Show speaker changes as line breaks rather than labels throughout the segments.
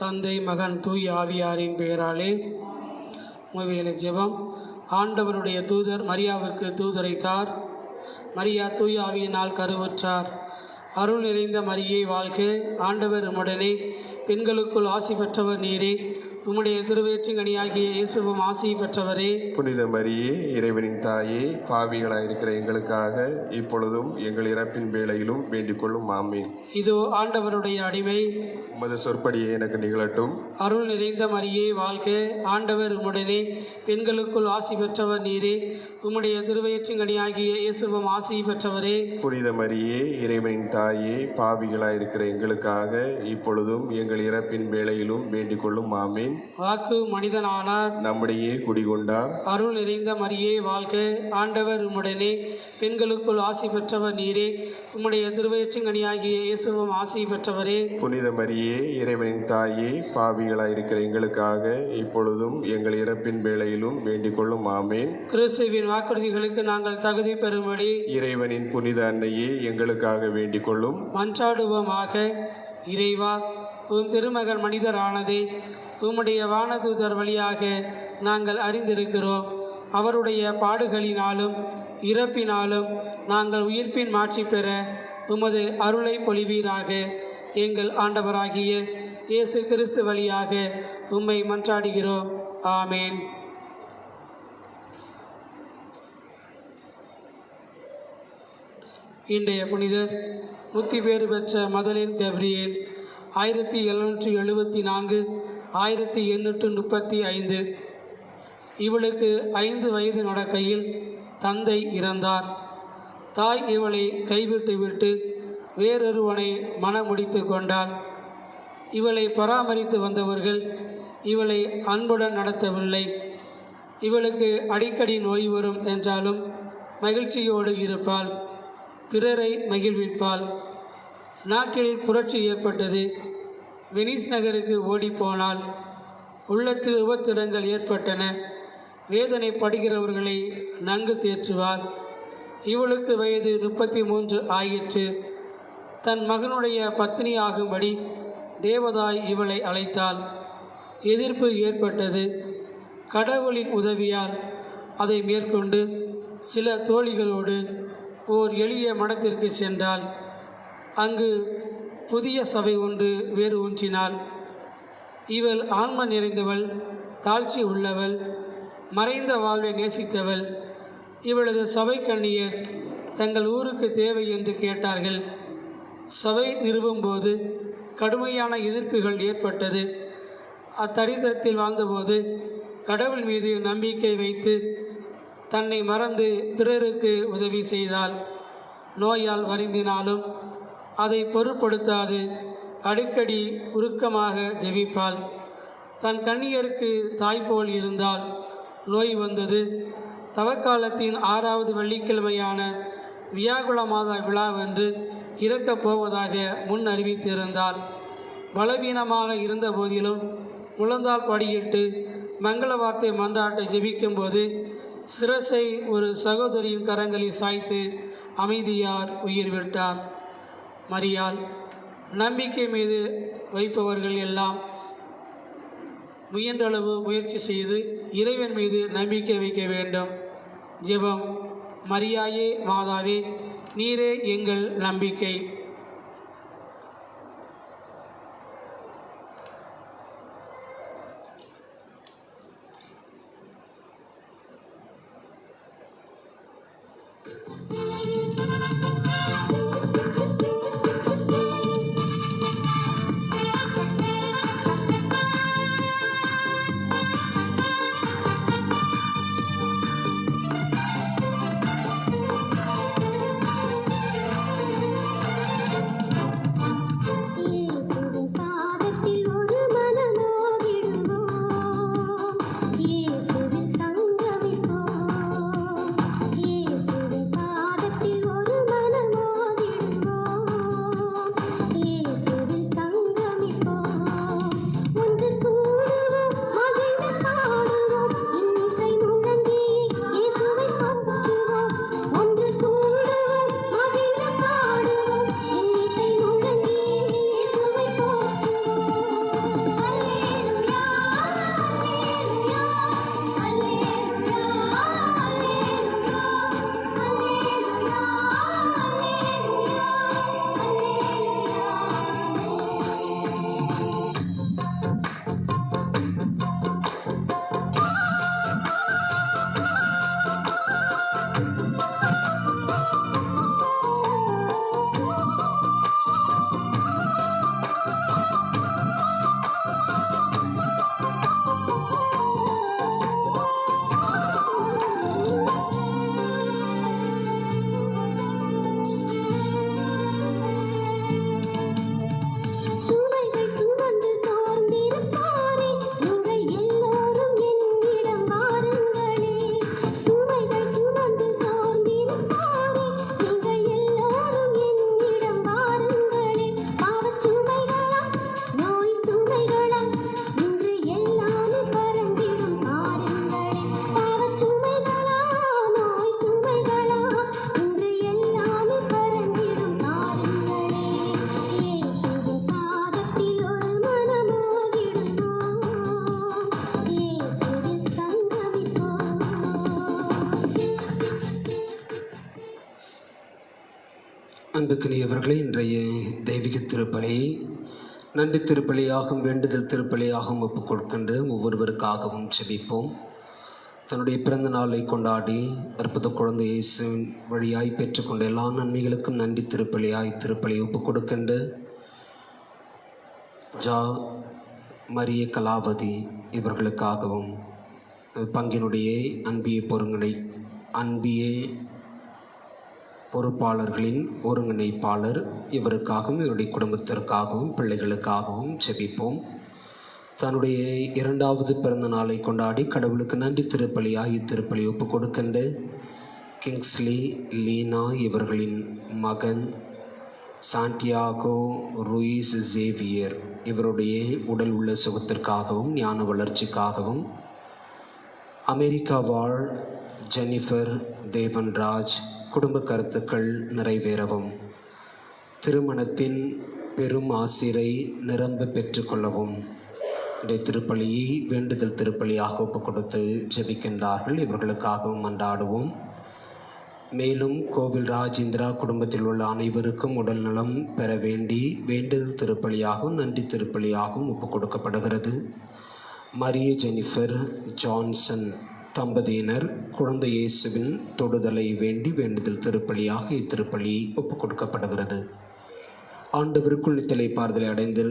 தந்தை மகன் தூய் ஆவியாரின் பெயராலே. மூவேளை ஜெபம். ஆண்டவருடைய தூதர் மரியாவுக்கு தூதுரைத்தார். மரியா தூய் ஆவியினால் கருவுற்றார். அருள் நிறைந்த மரியே வாழ்க, ஆண்டவர் உம்முடனே, பெண்களுக்குள் ஆசி பெற்றவர் நீரே, உம்முடைய திருவேற்றிங்கனியாகிய இயேசுவும் ஆசி பெற்றவரே.
புனித மரியே, இறைவனின் தாயே, பாவிகளாயிருக்கிற எங்களுக்காக இப்பொழுதும் எங்கள் இறப்பின் வேளையிலும் வேண்டிக் கொள்ளும் ஆமீன்.
இதோ ஆண்டவருடைய அடிமை,
உமது சொற்படியே எனக்கு நிகழட்டும்.
அருள் நிறைந்த மரியே வாழ்க, ஆண்டவர் உம்முடனே, பெண்களுக்குள் ஆசி பெற்றவர் நீரே, உம்முடைய திருவயிற்றிங்கனியாகிய இயேசுவும் ஆசி பெற்றவரே.
புனித மரியே, இறைவனின் தாயே, பாவிகளாயிருக்கிற எங்களுக்காக இப்பொழுதும் எங்கள் இறப்பின் வேளையிலும் வேண்டிக் கொள்ளும் ஆமீன்.
வாக்கு மனிதனானார்,
நம்முடைய குடிகொண்டார்.
அருள் நிறைந்த மரியே வாழ்க, ஆண்டவர் உம்முடனே, பெண்களுக்குள் ஆசி பெற்றவர் நீரே, உம்முடைய திருவயிற்றிங்கனியாகிய இயேசுவும் ஆசி பெற்றவரே.
புனித மரியே, இறைவனின் தாயே, பாவிகளாயிருக்கிற எங்களுக்காக இப்பொழுதும் எங்கள் இறப்பின் வேளையிலும் வேண்டிக் கொள்ளும் ஆமீன்.
கிறிஸ்துவின் வாக்குறுதிகளுக்கு நாங்கள் தகுதி பெறும்படி
இறைவனின் புனித அன்னையே எங்களுக்காக வேண்டிக் கொள்ளும்.
மன்றாடுவோமாக. இறைவா, உம் திருமகன் மனிதரானதே உம்முடைய வானதூதர் வழியாக நாங்கள் அறிந்திருக்கிறோம். அவருடைய பாடுகளினாலும் இறப்பினாலும் நாங்கள் உயிர்ப்பின் மாட்சி பெற உமது அருளை பொழிவீராக. எங்கள் ஆண்டவராகிய இயேசு கிறிஸ்து வழியாக உம்மை மன்றாடுகிறோம். ஆமேன். இன்றைய புனிதர் முத்தி பேறு பெற்ற மதலின் கப்ரியேல். 1774 1835. இவளுக்கு 5 வயது நடக்கையில் தந்தை இறந்தார். தாய் இவளை கைவிட்டுவிட்டு வேறொருவனை மணமுடித்து கொண்டாள். இவளை பராமரித்து வந்தவர்கள் இவளை அன்புடன் நடத்தவில்லை. இவளுக்கு அடிக்கடி நோய் வரும் என்றாலும் மகிழ்ச்சியோடு இருப்பாள், பிறரை மகிழ்விப்பாள். நாட்டில் புரட்சி ஏற்பட்டது. வெனிஸ் நகருக்கு ஓடிப்போனாள். உள்ளத்தில் உபத்திரங்கள் ஏற்பட்டன. வேதனை படுகிறவர்களை நன்கு தேற்றுவார். இவளுக்கு வயது 33 ஆயிற்று. தன் மகனுடைய பத்தினி ஆகும்படி தேவதாய் இவளை அழைத்தாள். எதிர்ப்பு ஏற்பட்டது. கடவுளின் உதவியால் அதை மேற்கொண்டு சில தோழிகளோடு ஓர் எளிய மடத்திற்கு சென்றாள். அங்கு புதிய சபை ஒன்று வேறு ஊன்றினாள். இவள் ஆன்ம நிறைந்தவள், தாழ்ச்சி உள்ளவள், மறைந்த வாழ்வை நேசித்தவள். இவளது சபை கன்னியர் தங்கள் ஊருக்கு தேவை என்று கேட்டார்கள். சபை நிறுவும்போது கடுமையான எதிர்ப்புகள் ஏற்பட்டது. அத்தரித்திரத்தில் வாழ்ந்தபோது கடவுள் மீது நம்பிக்கை வைத்து தன்னை மறந்து பிறருக்கு உதவி செய்தாள். நோயால் வருந்தினாலும் அதை பொருட்படுத்தாது அடிக்கடி உருக்கமாக ஜெபிப்பாள். தன் கன்னியருக்கு தாய்போல் இருந்தால் நோய் வந்தது. தவக்காலத்தின் 6வது வெள்ளிக்கிழமையான வியாகுல மாதா விழாவென்று இறக்கப் போவதாக முன் அறிவித்திருந்தாள். பலவீனமாக இருந்த போதிலும் முழந்தால் படியிட்டு மங்கள வார்த்தை மன்றாட்டை ஜெபிக்கும்போது சிரசை ஒரு சகோதரியின் கரங்களில் சாய்த்து அமைதியார் உயிர் விட்டார். மரியாள் நம்பிக்கை மீது வைப்பவர்கள் எல்லாம் முயன்றளவு முயற்சி செய்து இறைவன் மீது நம்பிக்கை வைக்க வேண்டும். ஜெபம். மரியாயே மாதாவே, நீரே எங்கள் நம்பிக்கை.
இயேசுவின் பாதத்தில் ஒரு மனமாகிடுவோம். இயேசுவின் அன்புக்குரியவர்களே, இன்றைய தெய்வீக திருப்பலியை நன்றி திருப்பலியாகவும் வேண்டுதல் திருப்பலியாகவும் ஒப்புக் கொடுக்கின்ற ஒவ்வொருவருக்காகவும் செபிப்போம். தன்னுடைய பிறந்த நாளை கொண்டாடி அற்புத குழந்தை இயேசுவின் வழியாய் பெற்றுக்கொண்ட எல்லா நன்மைகளுக்கும் நன்றி திருப்பலியாய் திருப்பலியை ஒப்புக் கொடுக்கின்ற ஜா மரிய கலாவதி இவர்களுக்காகவும் பங்கினுடைய அன்பியே பொறுப்பாளர்களின் ஒருங்கிணைப்பாளர் இவருக்காகவும் இவருடைய குடும்பத்திற்காகவும் பிள்ளைகளுக்காகவும் செபிப்போம். தன்னுடைய 2வது பிறந்த நாளை கொண்டாடி கடவுளுக்கு நன்றி திருப்பலியாய் இத்திருப்பலி ஒப்புக் கொடுக்கின்ற கிங்ஸ்லி லீனா இவர்களின் மகன் சாண்டியாகோ ரூயிஸ் சேவியர் இவருடைய உடல் உள்ள சுகத்திற்காகவும் ஞான வளர்ச்சிக்காகவும் அமெரிக்கா வாழ் ஜெனிஃபர் தேவன்ராஜ் குடும்ப கருத்துக்கள் நிறைவேறவும் திருமணத்தின் பெரும் ஆசிரை நிரம்ப பெற்றுக்கொள்ளவும் இன்றைய திருப்பலியை வேண்டுதல் திருப்பலியாக ஒப்புக் கொடுத்து ஜெபிக்கின்றார்கள். இவர்களுக்காகவும் மன்றாடுவோம். மேலும் கோவில் ராஜேந்திரா குடும்பத்தில் உள்ள அனைவருக்கும் உடல் நலம் பெற வேண்டி வேண்டுதல் திருப்பலியாகவும் நன்றி திருப்பலியாகவும் ஒப்புக் கொடுக்கப்படுகிறது. மரிய ஜெனிஃபர் ஜான்சன் தம்பதியினர் குழந்தை இயேசுவின் தொடுதலை வேண்டி வேண்டுதல் திருப்பலியாக இத்திருப்பலி ஒப்புக் கொடுக்கப்படுகிறது. ஆண்டவருக்குள் நித்தலை பார்தலை அடைந்து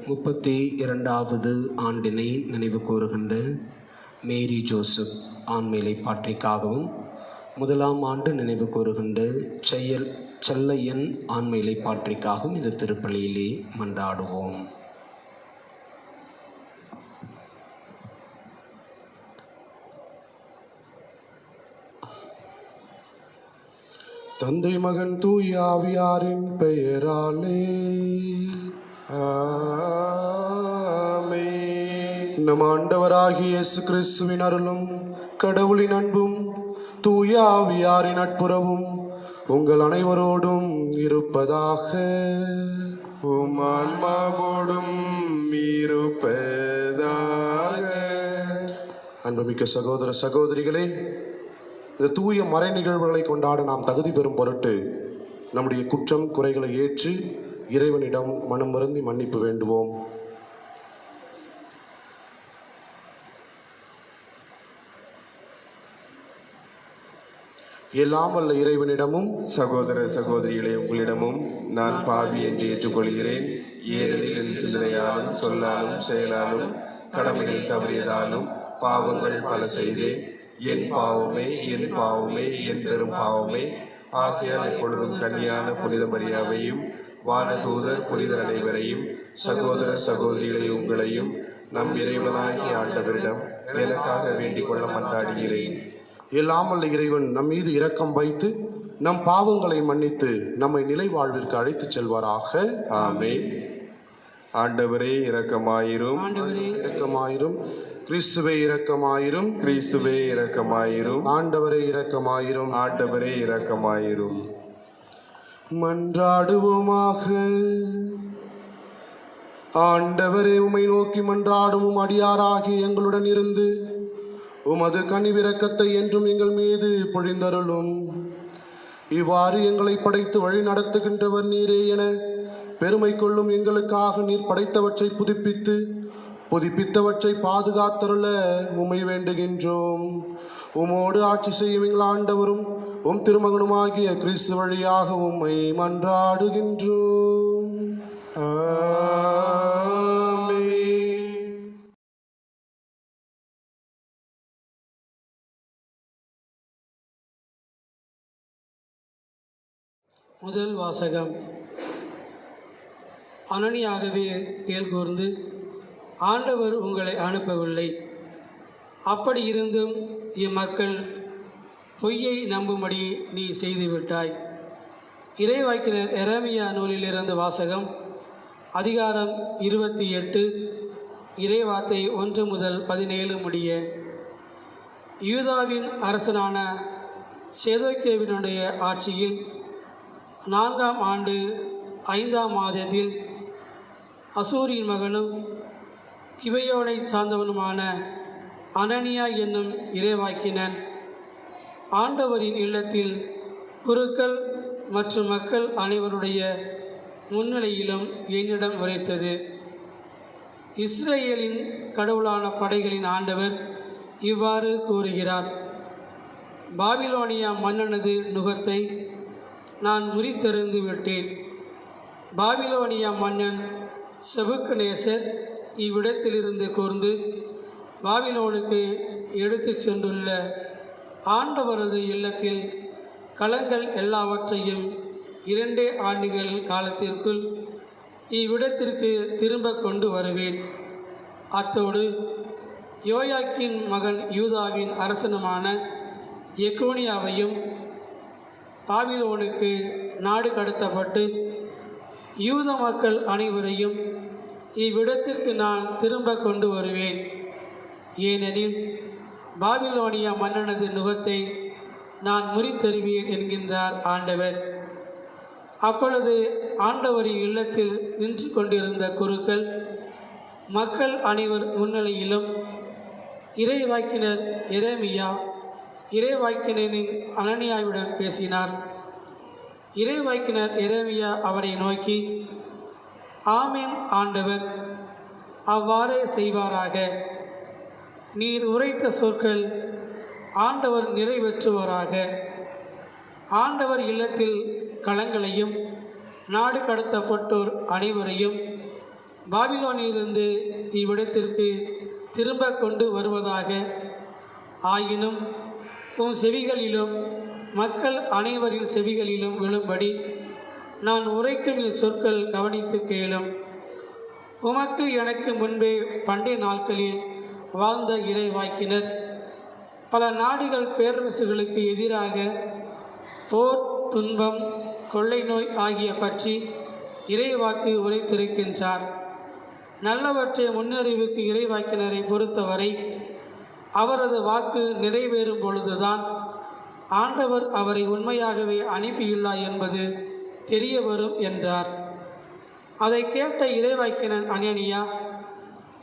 32வது ஆண்டினை நினைவு கூறுகின்ற மேரி ஜோசப் ஆண்மையிலை பாற்றிக்காகவும் 1ஆம் ஆண்டு நினைவு கூறுகின்ற செல்லையன் ஆண்மையிலை பாற்றிக்காகவும் இந்த திருப்பலியிலே மன்றாடுவோம்.
தந்தை மகன் தூய ஆவியாரின் பெயராலே
ஆமென்.
நம் ஆண்டவராகிய இயேசு கிறிஸ்துவின் அருளும் கடவுளின் அன்பும் தூய ஆவியாரின் நட்புறவும் உங்கள் அனைவரோடும் இருப்பதாக.
உம் ஆன்மாவோடும் இருப்பதாக.
அன்புமிக்க சகோதர சகோதரிகளே, இந்த தூய மறை நிகழ்வுகளை கொண்டாட நாம் தகுதி பெறும் பொருட்டு நம்முடைய குற்றம் குறைகளை ஏற்று இறைவனிடம் மனம் வருந்தி மன்னிப்பு வேண்டுவோம். எல்லாம் வல்ல இறைவனிடமும்
சகோதர சகோதரிகளே, உங்களிடமும் நான் பாவி என்று ஏற்றுக்கொள்கிறேன். ஏனெனில் என் சிந்தனையாலும் சொல்லாலும் செயலாலும் கடமைகள் தவறியதாலும் பாவங்கள் பல செய்தேன். என் பாவமே என் பெரும் பாவமே. ஆகையால் எப்பொழுதும் கன்னியான புனித மரியாவையும் வானதூதர் புனிதர் அனைவரையும் சகோதர சகோதரிகளை உங்களையும் நம் இறைவனாகிய ஆண்டவரிடம் எனக்காக வேண்டிக் கொள்ள மன்றாடுகிறேன்.
எல்லாம் வல்ல இறைவன் நம் மீது இரக்கம் வைத்து நம் பாவங்களை மன்னித்து நம்மை நிலை வாழ்விற்கு அழைத்துச் செல்வாராக.
ஆமென். ஆண்டவரே இரக்கமாயிரும்.
இரக்கமாயிரும். கிறிஸ்துவே இரக்கமாயிரும்.
கிறிஸ்துவே இரக்கமாயிரும்.
ஆண்டவரே இரக்கமாயிரும்.
ஆண்டவரே இரக்கமாயிரும்.
மன்றாடுவோமாக. ஆண்டவரே, உம்மை நோக்கி மன்றாடுவோம் அடியாராகிய எங்களுடன் இருந்து உமது கனிவிரக்கத்தை என்றும் எங்கள் மீது பொழிந்தருளும். இவ்வாறு எங்களை படைத்து வழி நடத்துகின்றவர் நீரே என பெருமை கொள்ளும் எங்களுக்காக நீர் படைத்தவற்றை புதுப்பித்தவற்றை பாதுகாத்தருள உம்மை வேண்டுகின்றோம். உமோடு ஆட்சி செய்யும் எங்கள் ஆண்டவரும் உம் திருமகனுமாகிய கிறிஸ்து வழியாக உம்மை மன்றாடுகின்றோம்.
முதல் வாசகம். அனனியாகவே கேள்கூர்ந்து ஆண்டவர் உங்களை அனுப்பவில்லை, அப்படி இருந்தும் இம்மக்கள் பொய்யை நம்பும்படி நீ செய்துவிட்டாய். இறைவாக்கினர் எரேமியா நூலிலிருந்து வாசகம். அதிகாரம் 28 இறைவார்த்தை 1 முதல் 17 முடிய. யூதாவின் அரசனான சேதேக்கியாவினுடைய ஆட்சியில் 4ஆம் ஆண்டு 5ஆம் மாதத்தில் அசூரின் மகனும் கிபையோனை சார்ந்தவனுமான அனனியா என்னும் இறைவாக்கினன் ஆண்டவரின் இல்லத்தில் குருக்கள் மற்றும் மக்கள் அனைவருடைய முன்னிலையிலும் என்னிடம் உரைத்தது. இஸ்ரேலின் கடவுளான படைகளின் ஆண்டவர் இவ்வாறு கூறுகிறார்: பாபிலோனியா மன்னனது நுகத்தை நான் முறித்தெறிந்து விட்டேன். பாபிலோனியா மன்னன் செபுக்கத்நேசர் இவ்விடத்திலிருந்து கூர்ந்து பாபிலோனுக்கு எடுத்துச் சென்றுள்ள ஆண்டவரது இல்லத்தில் களங்கள் எல்லாவற்றையும் 2 ஆண்டுகள் காலத்திற்குள் இவ்விடத்திற்கு திரும்ப கொண்டு வருவேன். அத்தோடு யோயாக்கின் மகன் யூதாவின் அரசனுமான எக்கோனியாவையும் பாபிலோனுக்கு நாடு கடத்தப்பட்டு யூத மக்கள் அனைவரையும் இவ்விடத்திற்கு நான் திரும்ப கொண்டு வருவேன். ஏனெனில் பாபிலோனியா மன்னனது நுகத்தை நான் முறித்தெறிவேன் என்கின்றார் ஆண்டவர். அப்பொழுது ஆண்டவரின் இல்லத்தில் நின்று கொண்டிருந்த குருக்கள் மக்கள் அனைவர் முன்னிலையிலும் இறைவாக்கினர் எரேமியா இறைவாக்கினரின் அனனியாவிடம் பேசினார். இறைவாக்கினர் எரேமியா அவரை நோக்கி, ஆமென் ஆண்டவர், அவ்வாறே செய்வாராக. நீர் உரைத்த சொற்கள் ஆண்டவர் நிறைவேற்றுவாராக. ஆண்டவர் இல்லத்தில் களங்களையும் நாடு கடத்தப்பட்டோர் அனைவரையும் பாபிலோனிலிருந்து இவ்விடத்திற்கு திரும்ப கொண்டு வருவதாக. ஆயினும் உன் செவிகளிலும் மக்கள் அனைவரின் செவிகளிலும் விழும்படி நான் உரைக்கும் இச்சொற்கள் கவனித்து கேளும். உமக்கு எனக்கு முன்பே பண்டை நாட்களில் வாழ்ந்த இறைவாக்கினர் பல நாடுகள் பேரரசுகளுக்கு எதிராக போர், துன்பம், கொள்ளை நோய் ஆகிய பற்றி இறைவாக்கு உரைத்திருக்கின்றார். நல்லவற்றை முன்னறிவுக்கு இறைவாக்கினரை பொறுத்தவரை அவரது வாக்கு நிறைவேறும் பொழுதுதான் ஆண்டவர் அவரை உண்மையாகவே அனுப்பியுள்ளார் என்பது தெரிய வரும் என்றார். அதை கேட்ட இறைவாக்கினர் அனனியா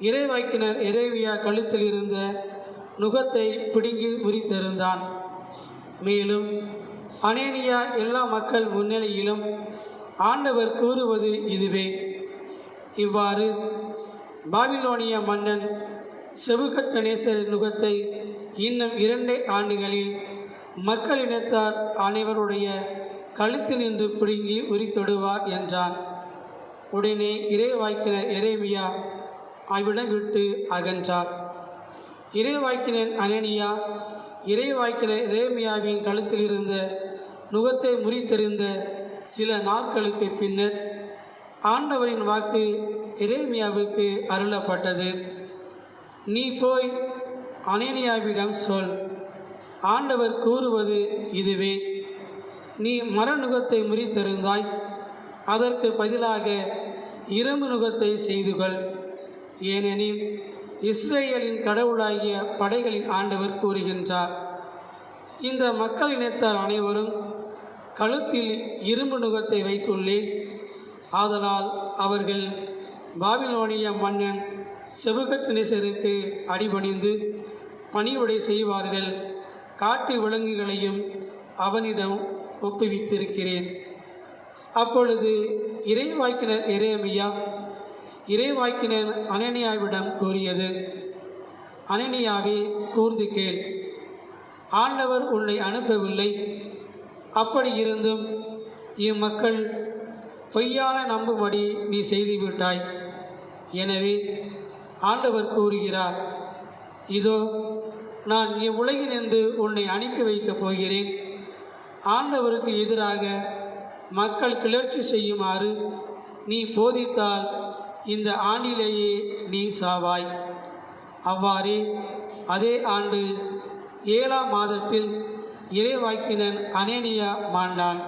இறைவாக்கினர் எரேமியா கழுத்தில் இருந்த நுகத்தை பிடுங்கி முறித்தெறிந்தான். மேலும் அனனியா எல்லா மக்கள் முன்னிலையிலும் ஆண்டவர் கூறுவது இதுவே: இவ்வாறு பாபிலோனியா மன்னன் செபுக்கத்நேசரின் நுகத்தை இன்னும் 2 ஆண்டுகளில் மக்களினத்தார் அனைவருடைய கழுத்தில் நின்று பிடுங்கி உரித்தொடுவார் என்றான். உடனே இறைவாக்கினர் எரேமியா அவ்விடம் விட்டு அகன்றார். இறைவாக்கினர் அனனியா இறைவாக்கினர் எரேமியாவின் கழுத்தில் இருந்த நுகத்தை முறித்தெறிந்த சில நாட்களுக்கு பின்னர் ஆண்டவரின் வாக்கு எரேமியாவுக்கு அருளப்பட்டது. நீ போய் அனனியாவிடம் சொல், ஆண்டவர் கூறுவது இதுவே: நீ மரநுகத்தை முறித்தெறிந்தாய், அதற்கு பதிலாக இரும்பு நுகத்தை செய்துகொள். ஏனெனில் இஸ்ரேலின் கடவுளாகிய படைகளின் ஆண்டவர் கூறுகின்றார்: இந்த மக்களினத்தார் அனைவரும் கழுத்தில் இரும்பு நுகத்தை வைத்துள்ளேன். ஆதலால் அவர்கள் பாபிலோனிய மன்னன் செபுக்கத்நேசருக்கு அடிபணிந்து பணிவிடை செய்வார்கள். காட்டு விலங்குகளையும் அவனிடம் ஒப்புவித்திருக்கிறேன். அப்பொழுது இறைவாக்கினர் எரேமியா இறைவாக்கினர் அனனியாவிடம் கூறியது: அனனியாவே, கூர்ந்து கேள். ஆண்டவர் உன்னை அனுப்பவில்லை. அப்படி இருந்தும் இம்மக்கள் பொய்யான நம்பும்படி நீ செய்துவிட்டாய். எனவே ஆண்டவர் கூறுகிறார்: இதோ நான் இவ்வுலகினின்று உன்னை அனுப்பி வைக்கப் போகிறேன். ஆண்டவருக்கு எதிராக மக்கள் கிளர்ச்சி செய்யுமாறு நீ போதித்தால் இந்த ஆண்டிலேயே நீ சாவாய். அவ்வாறே அதே ஆண்டு 7ஆம் மாதத்தில் இறைவாக்கினன் அனனியா மாண்டான்.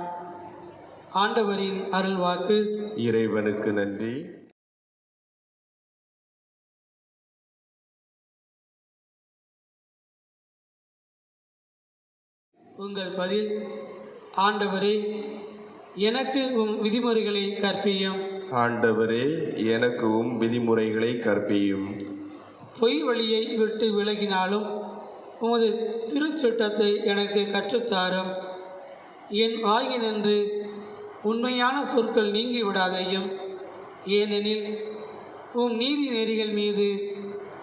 ஆண்டவரின் அருள்வாக்கு.
இறைவனுக்கு நன்றி.
உங்கள் பதில்: ஆண்டவரே, எனக்கு உம் விதிமுறைகளை கற்பியும்.
ஆண்டவரே, எனக்கு உம் விதிமுறைகளை கற்பியும்.
பொய் வழியை விட்டு விலகினாலும் உமது திருச்சட்டத்தை எனக்கு கற்றுத்தாரும். என் வாயினின்று உண்மையான சொற்கள் நீங்கி விடாதையும், ஏனெனில் உம் நீதி நெறிகள் மீது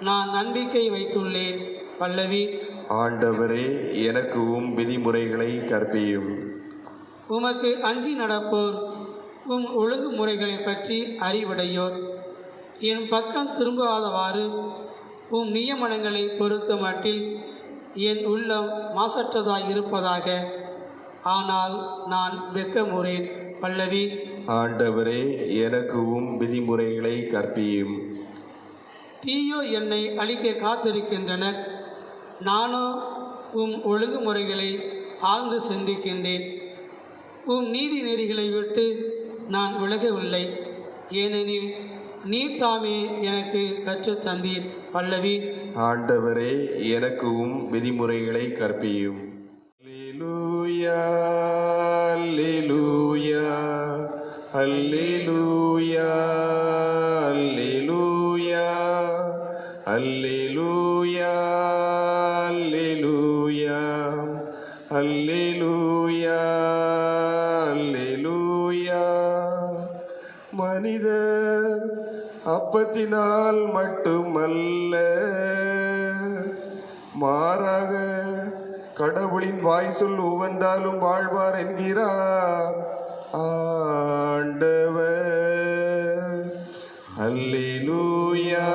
நான் நம்பிக்கை வைத்துள்ளேன். பல்லவி.
ஆண்டவரே, எனக்கு உம் விதிமுறைகளை கற்பியும்.
உமக்கு அஞ்சி நடப்போர் உம் ஒழுங்குமுறைகளை பற்றி அறிவுடையோர். என் பக்கம் திரும்பாதவாறு உம் நியமனங்களை பொறுத்த மட்டில் என் உள்ளம் மாசற்றதாய் இருப்பதாக. ஆனால் நான் வெட்கமுறேன். பல்லவி.
ஆண்டவரே, எனக்கு உம் விதிமுறைகளை கற்பியும்.
தீயோ என்னை அழிக்க காத்திருக்கின்றனர். நானோ உம் ஒழுங்குமுறைகளை ஆழ்ந்து சிந்திக்கின்றேன். உம் நீதி நெறிகளை விட்டு நான் விலகவில்லை, ஏனெனில் நீர் தாமே எனக்கு கற்றுத் தந்தீர். பல்லவி.
ஆண்டவரே, எனக்கு உம் விதிமுறைகளை கற்பியும். அல்லேலூயா, அல்லேலூயா, அல்லேலூயா, அல்லேலூயா, அல்லேலூயா, அல்லேலூயா, அல்லேலூயா, அல்லேலூயா. மனிதர் அப்பத்தினால் மட்டுமல்ல, மாறாக கடவுளின் வாய் சொல் ஒவ்வொன்றாலும் வாழ்வார் என்கிறார் ஆண்டவர். அல்லேலூயா,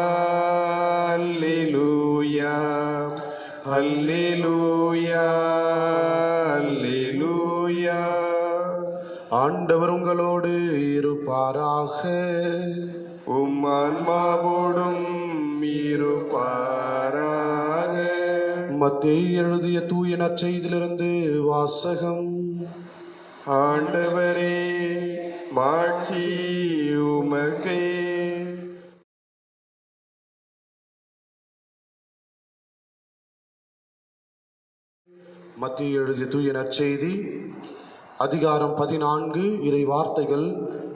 அல்லேலூயா, அல்லேலூயா, அல்லேலூயா.
ஆண்டவர் உங்களோடு இருப்பாராக.
உம் ஆன்மாவோடும் இருப்பாராக.
மத்தேயு எழுதிய தூய நற்செய்தியிலிருந்து வாசகம்.
ஆண்டவரே, மாட்சி உமக்கே.
மத்தேயு எழுதிய தூய நற்செய்தி அதிகாரம் 14 இறை வார்த்தைகள்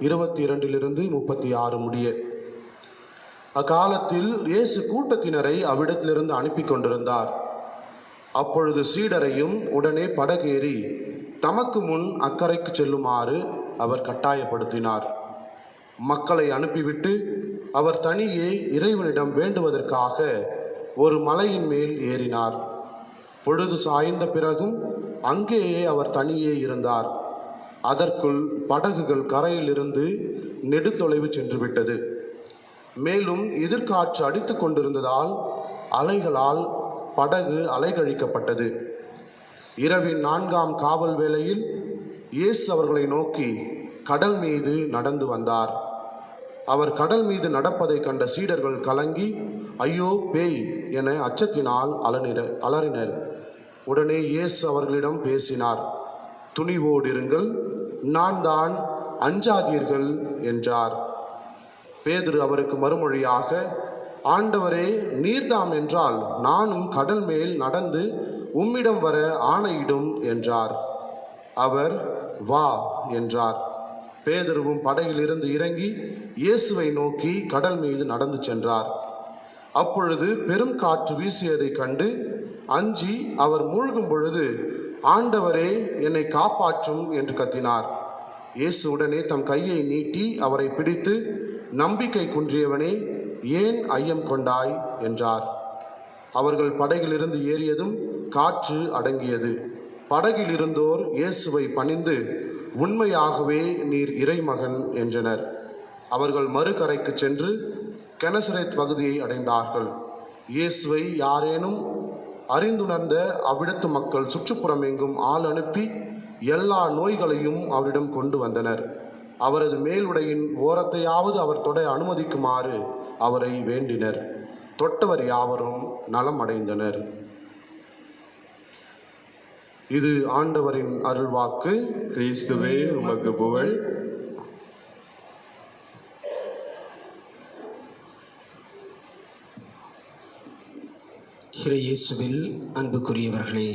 22 36 முடிய. அக்காலத்தில் இயேசு கூட்டத்தினரை அவ்விடத்திலிருந்து அனுப்பி கொண்டிருந்தார். அப்பொழுது சீடரையும் உடனே படகேறி தமக்கு முன் அக்கறைக்கு செல்லுமாறு அவர் கட்டாயப்படுத்தினார். மக்களை அனுப்பிவிட்டு அவர் தனியே இறைவனிடம் வேண்டுவதற்காக ஒரு மலையின் மேல் ஏறினார். பொழுது சாய்ந்த பிறகும் அங்கேயே அவர் தனியே இருந்தார். அதற்குள் படகுகள் கரையிலிருந்து நெடுந்தொலைவு சென்று விட்டது. மேலும் எதிர்காற்று அடித்து கொண்டிருந்ததால் அலைகளால் படகு அலைகழிக்கப்பட்டது. இரவின் 4ஆம் காவல் வேளையில் இயேசு அவர்களை நோக்கி கடல் மீது நடந்து வந்தார். அவர் கடல் மீது நடப்பதை கண்ட சீடர்கள் கலங்கி, ஐயோ பேய் என அச்சத்தினால் அலறினர். உடனே இயேசு அவர்களிடம் பேசினார். துணிவோடு இருங்கள், நான் தான், அஞ்சாதீர்கள் என்றார். பேதுரு அவருக்கு மறுமொழியாக, ஆண்டவரே, நீர்தாம் என்றால் நானும் கடல் மேல் நடந்து உம்மிடம் வர ஆணையிடும் என்றார். அவர் வா என்றார். பேதுருவும் படகிலிருந்து இறங்கி இயேசுவை நோக்கி கடல் மீது நடந்து சென்றார். அப்பொழுது பெரும் காற்று வீசியதை கண்டு அஞ்சி அவர் மூழ்கும் பொழுது, ஆண்டவரே, என்னை காப்பாற்றும் என்று கத்தினார். இயேசு உடனே தம் கையை நீட்டி அவரை பிடித்து, நம்பிக்கை குன்றியவனே, ஏன் ஐயம் கொண்டாய் என்றார். அவர்கள் படகிலிருந்து ஏறியதும் காற்று அடங்கியது. படகில் இருந்தோர் இயேசுவை பணிந்து, உண்மையாகவே நீர் இறைமகன் என்றனர். அவர்கள் மறுகரைக்கு சென்று கெனசரேத் பகுதியை அடைந்தார்கள். இயேசுவை யாரேனும் அறிந்துணர்ந்த அவ்விடத்து மக்கள் சுற்றுப்புறம் எங்கும் ஆள் அனுப்பி எல்லா நோய்களையும் அவரிடம் கொண்டு வந்தனர். அவரது மேலுடையின் ஓரத்தையாவது அவர் தொட அனுமதிக்குமாறு அவரை வேண்டினர். தொட்டவர் யாவரும் நலம் அடைந்தனர். இது ஆண்டவரின் அருள்வாக்கு.
கிறிஸ்துவே, உமக்கு புகழ்.
இயேசுவில் அன்புக்குரியவர்களே,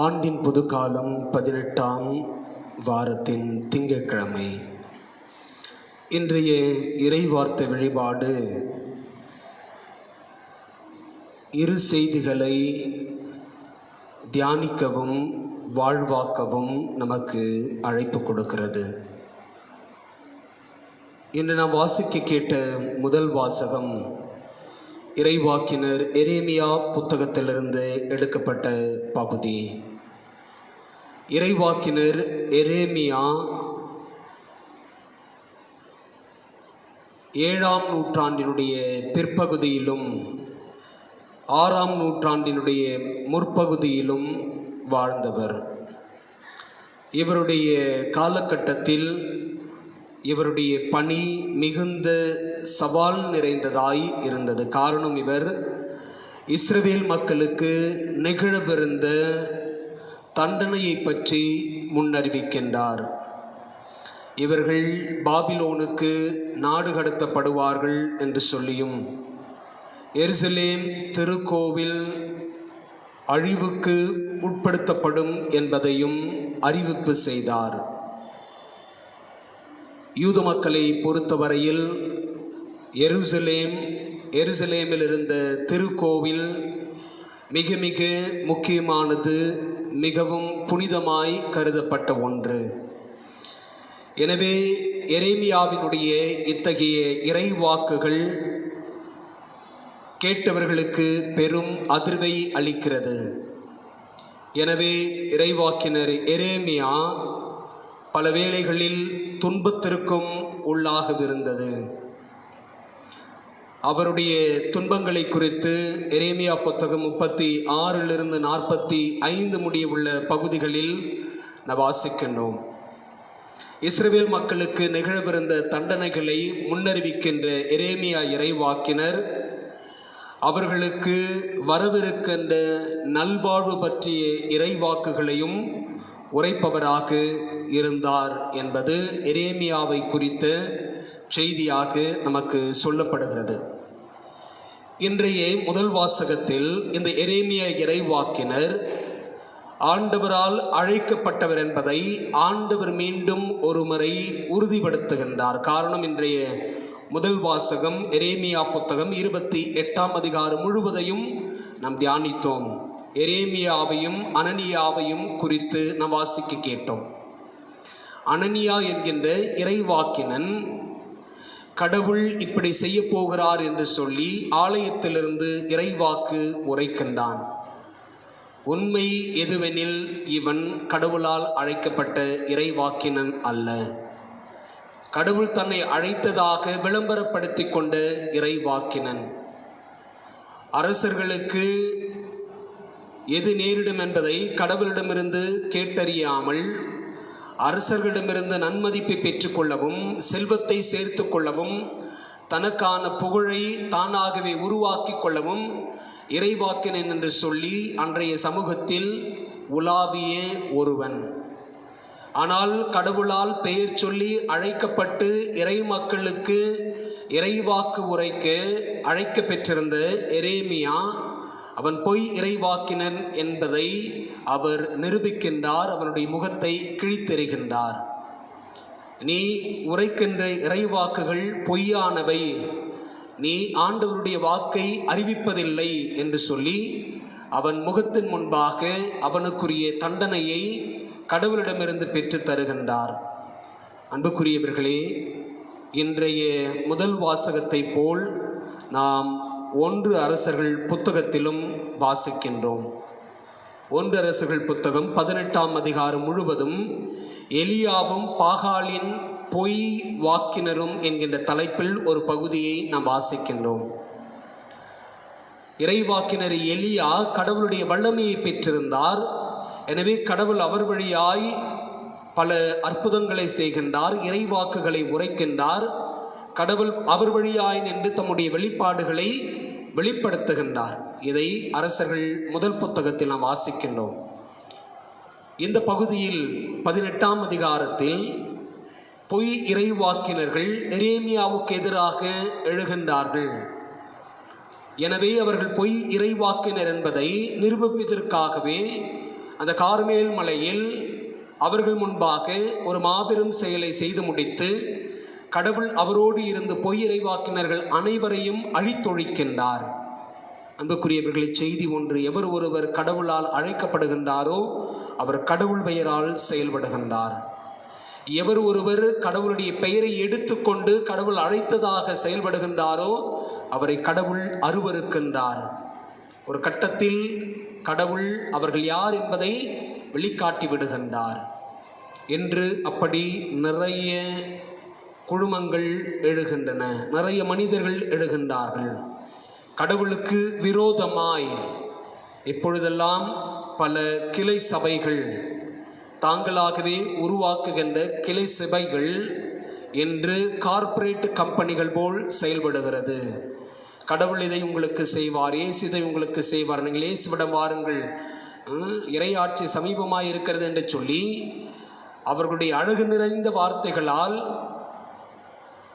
ஆண்டின் புதுக்காலம் 18ஆம் வாரத்தின் திங்கட்கிழமை. இன்றைய இறைவார்த்தை வழிபாடு இரு செய்திகளை தியானிக்கவும் வாழ்வாக்கவும் நமக்கு அழைப்பு கொடுக்கிறது. இன்று நாம் வாசிக்க கேட்ட முதல் வாசகம் இறைவாக்கினர் எரேமியா புத்தகத்திலிருந்து எடுக்கப்பட்ட பகுதி. இறைவாக்கினர் எரேமியா 7ஆம் நூற்றாண்டினுடைய பிற்பகுதியிலும் 6ஆம் நூற்றாண்டினுடைய முற்பகுதியிலும் வாழ்ந்தவர். இவருடைய காலகட்டத்தில் இவருடைய பணி மிகுந்த சவால் நிறைந்ததாய் இருந்தது. காரணம், இவர் இஸ்ரவேல் மக்களுக்கு நிகழவிருந்த தண்டனையை பற்றி முன்னறிவிக்கின்றார். இவர்கள் பாபிலோனுக்கு நாடு கடத்தப்படுவார்கள் என்று சொல்லியும், எருசலேம் திருக்கோவில் அழிவுக்கு உட்படுத்தப்படும் என்பதையும் அறிவிப்பு செய்தார். யூத மக்களை பொறுத்தவரையில் எருசலேமில் இருந்த திருக்கோவில் மிக மிக முக்கியமானது, மிகவும் புனிதமாய் கருதப்பட்ட ஒன்று. எனவே எரேமியாவினுடைய இத்தகைய இறைவாக்குகள் கேட்டவர்களுக்கு பெரும் அதிர்வை அளிக்கிறது. எனவே இறைவாக்கினர் எரேமியா பல வேளைகளில் துன்பத்திற்கும் உள்ளாகவிருந்தது. அவருடைய துன்பங்களை குறித்து எரேமியா புத்தகம் 36 45 முடிய உள்ள பகுதிகளில் நாம் வாசிக்கின்றோம். இஸ்ரவேல் மக்களுக்கு நிகழவிருந்த தண்டனைகளை முன்னறிவிக்கின்ற எரேமியா இறைவாக்கினர் அவர்களுக்கு வரவிருக்கின்ற நல்வாழ்வு பற்றிய இறைவாக்குகளையும் உரைப்பவராக இருந்தார் என்பது எரேமியாவை குறித்த செய்தியாக நமக்கு சொல்லப்படுகிறது. இன்றைய முதல் வாசகத்தில் இந்த எரேமியா இறைவாக்கினர் ஆண்டவரால் அழைக்கப்பட்டவர் என்பதை ஆண்டவர் மீண்டும் ஒரு முறை உறுதிப்படுத்துகின்றார். காரணம், இன்றைய முதல் வாசகம் எரேமியா புத்தகம் 28ஆம் அதிகாரம் முழுவதையும் நாம் தியானித்தோம். எரேமியாவையும் அனனியாவையும் குறித்து நாம் வாசிக்க கேட்டோம். அனனியா என்கின்ற இறைவாக்கினன் கடவுள் இப்படி செய்ய போகிறார் என்று சொல்லி ஆலயத்திலிருந்து இறைவாக்கு உரைக்கின்றான். உண்மை எதுவெனில் இவன் கடவுளால் அழைக்கப்பட்ட இறைவாக்கினன் அல்ல. கடவுள் தன்னை அழைத்ததாக விளம்பரப்படுத்தி கொண்ட இறைவாக்கினன். அரசர்களுக்கு எது நேரிடும் என்பதை கடவுளிடமிருந்து கேட்டறியாமல் அரசர்களிடமிருந்து நன்மதிப்பை பெற்றுக்கொள்ளவும் செல்வத்தை சேர்த்து கொள்ளவும் தனக்கான புகழை தானாகவே உருவாக்கி கொள்ளவும் இறைவாக்கினன் என்று சொல்லி அன்றைய சமூகத்தில் உலாவிய ஒருவன். ஆனால் கடவுளால் பெயர் சொல்லி அழைக்கப்பட்டு இறை மக்களுக்கு இறைவாக்கு உரைக்க அழைக்க பெற்றிருந்த எரேமியா அவன் பொய் இறைவாக்கினன் என்பதை அவர் நிரூபிக்கின்றார். அவனுடைய முகத்தை கிழித்தெறிகின்றார். நீ உரைக்கின்ற இறைவாக்குகள் பொய்யானவை, நீ ஆண்டவருடைய வாக்கை அறிவிப்பதில்லை என்று சொல்லி அவன் முகத்தின் முன்பாக அவனுக்குரிய தண்டனையை கடவுளிடமிருந்து பெற்று தருகின்றார். அன்புக்குரியவர்களே, இன்றைய முதல் வாசகத்தை போல் நாம் 1 அரசர்கள் புத்தகத்திலும் வாசிக்கின்றோம். 1 அரசர்கள் புத்தகம் 18ஆம் அதிகாரம் முழுவதும் எலியாவும் பாகாலின் பொய் வாக்கினரும் என்கின்ற தலைப்பில் ஒரு பகுதியை நாம் வாசிக்கின்றோம். இறைவாக்கினர் எலியா கடவுளுடைய வல்லமையை பெற்றிருந்தார். எனவே கடவுள் அவர் வழியாய் பல அற்புதங்களை செய்கின்றார், இறைவாக்குகளை உரைக்கின்றார். கடவுள் அவர் வழியாய் நின்று தம்முடைய வெளிப்பாடுகளை வெளிப்படுத்துகின்றார். இதை அரசர்கள் முதல் புத்தகத்தில் நாம் வாசிக்கின்றோம். இந்த பகுதியில் 18ஆம் அதிகாரத்தில் பொய் இறைவாக்கினர்கள் எரேமியாவுக்கு எதிராக எழுகின்றார்கள். எனவே அவர்கள் பொய் இறைவாக்கினர் என்பதை நிரூபிப்பதற்காகவே அந்த கார்மேல் மலையில் அவர்கள் முன்பாக ஒரு மாபெரும் செயலை செய்து முடித்து கடவுள் அவரோடு இருந்து பொய் இறைவாக்கினர்கள் அனைவரையும் அழித்தொழிக்கின்றார். அன்புக்குரியவர்களை, செய்தி ஒன்று: எவர் ஒருவர் கடவுளால் அழைக்கப்படுகின்றாரோ அவர் கடவுள் பெயரால் செயல்படுகின்றார். எவர் ஒருவர் கடவுளுடைய பெயரை எடுத்துக்கொண்டு கடவுள் அழைத்ததாக செயல்படுகின்றாரோ அவரை கடவுள் அருவருக்கின்றார். ஒரு கட்டத்தில் கடவுள் அவர்கள் யார் என்பதை வெளிக்காட்டி விடுகின்றார் என்று அப்படி நிறைய குழுமங்கள் எழுகின்றன, நிறைய மனிதர்கள் எழுகின்றார்கள். கடவுளுக்கு விரோதமாய் இப்பொழுதெல்லாம் பல கிளை சபைகள், தாங்களாகவே உருவாக்குகின்ற கிளை சபைகள் என்று கார்ப்பரேட் கம்பெனிகள் போல் செயல்படுகிறது. கடவுள் இதை உங்களுக்கு செய்வார், இயேசு இதை உங்களுக்கு செய்வார், நீங்கள் இயேசுவிடம் வாருங்கள், இறையாட்சி சமீபமாய் இருக்கிறது என்று சொல்லி அவர்களுடைய அழகு நிறைந்த வார்த்தைகளால்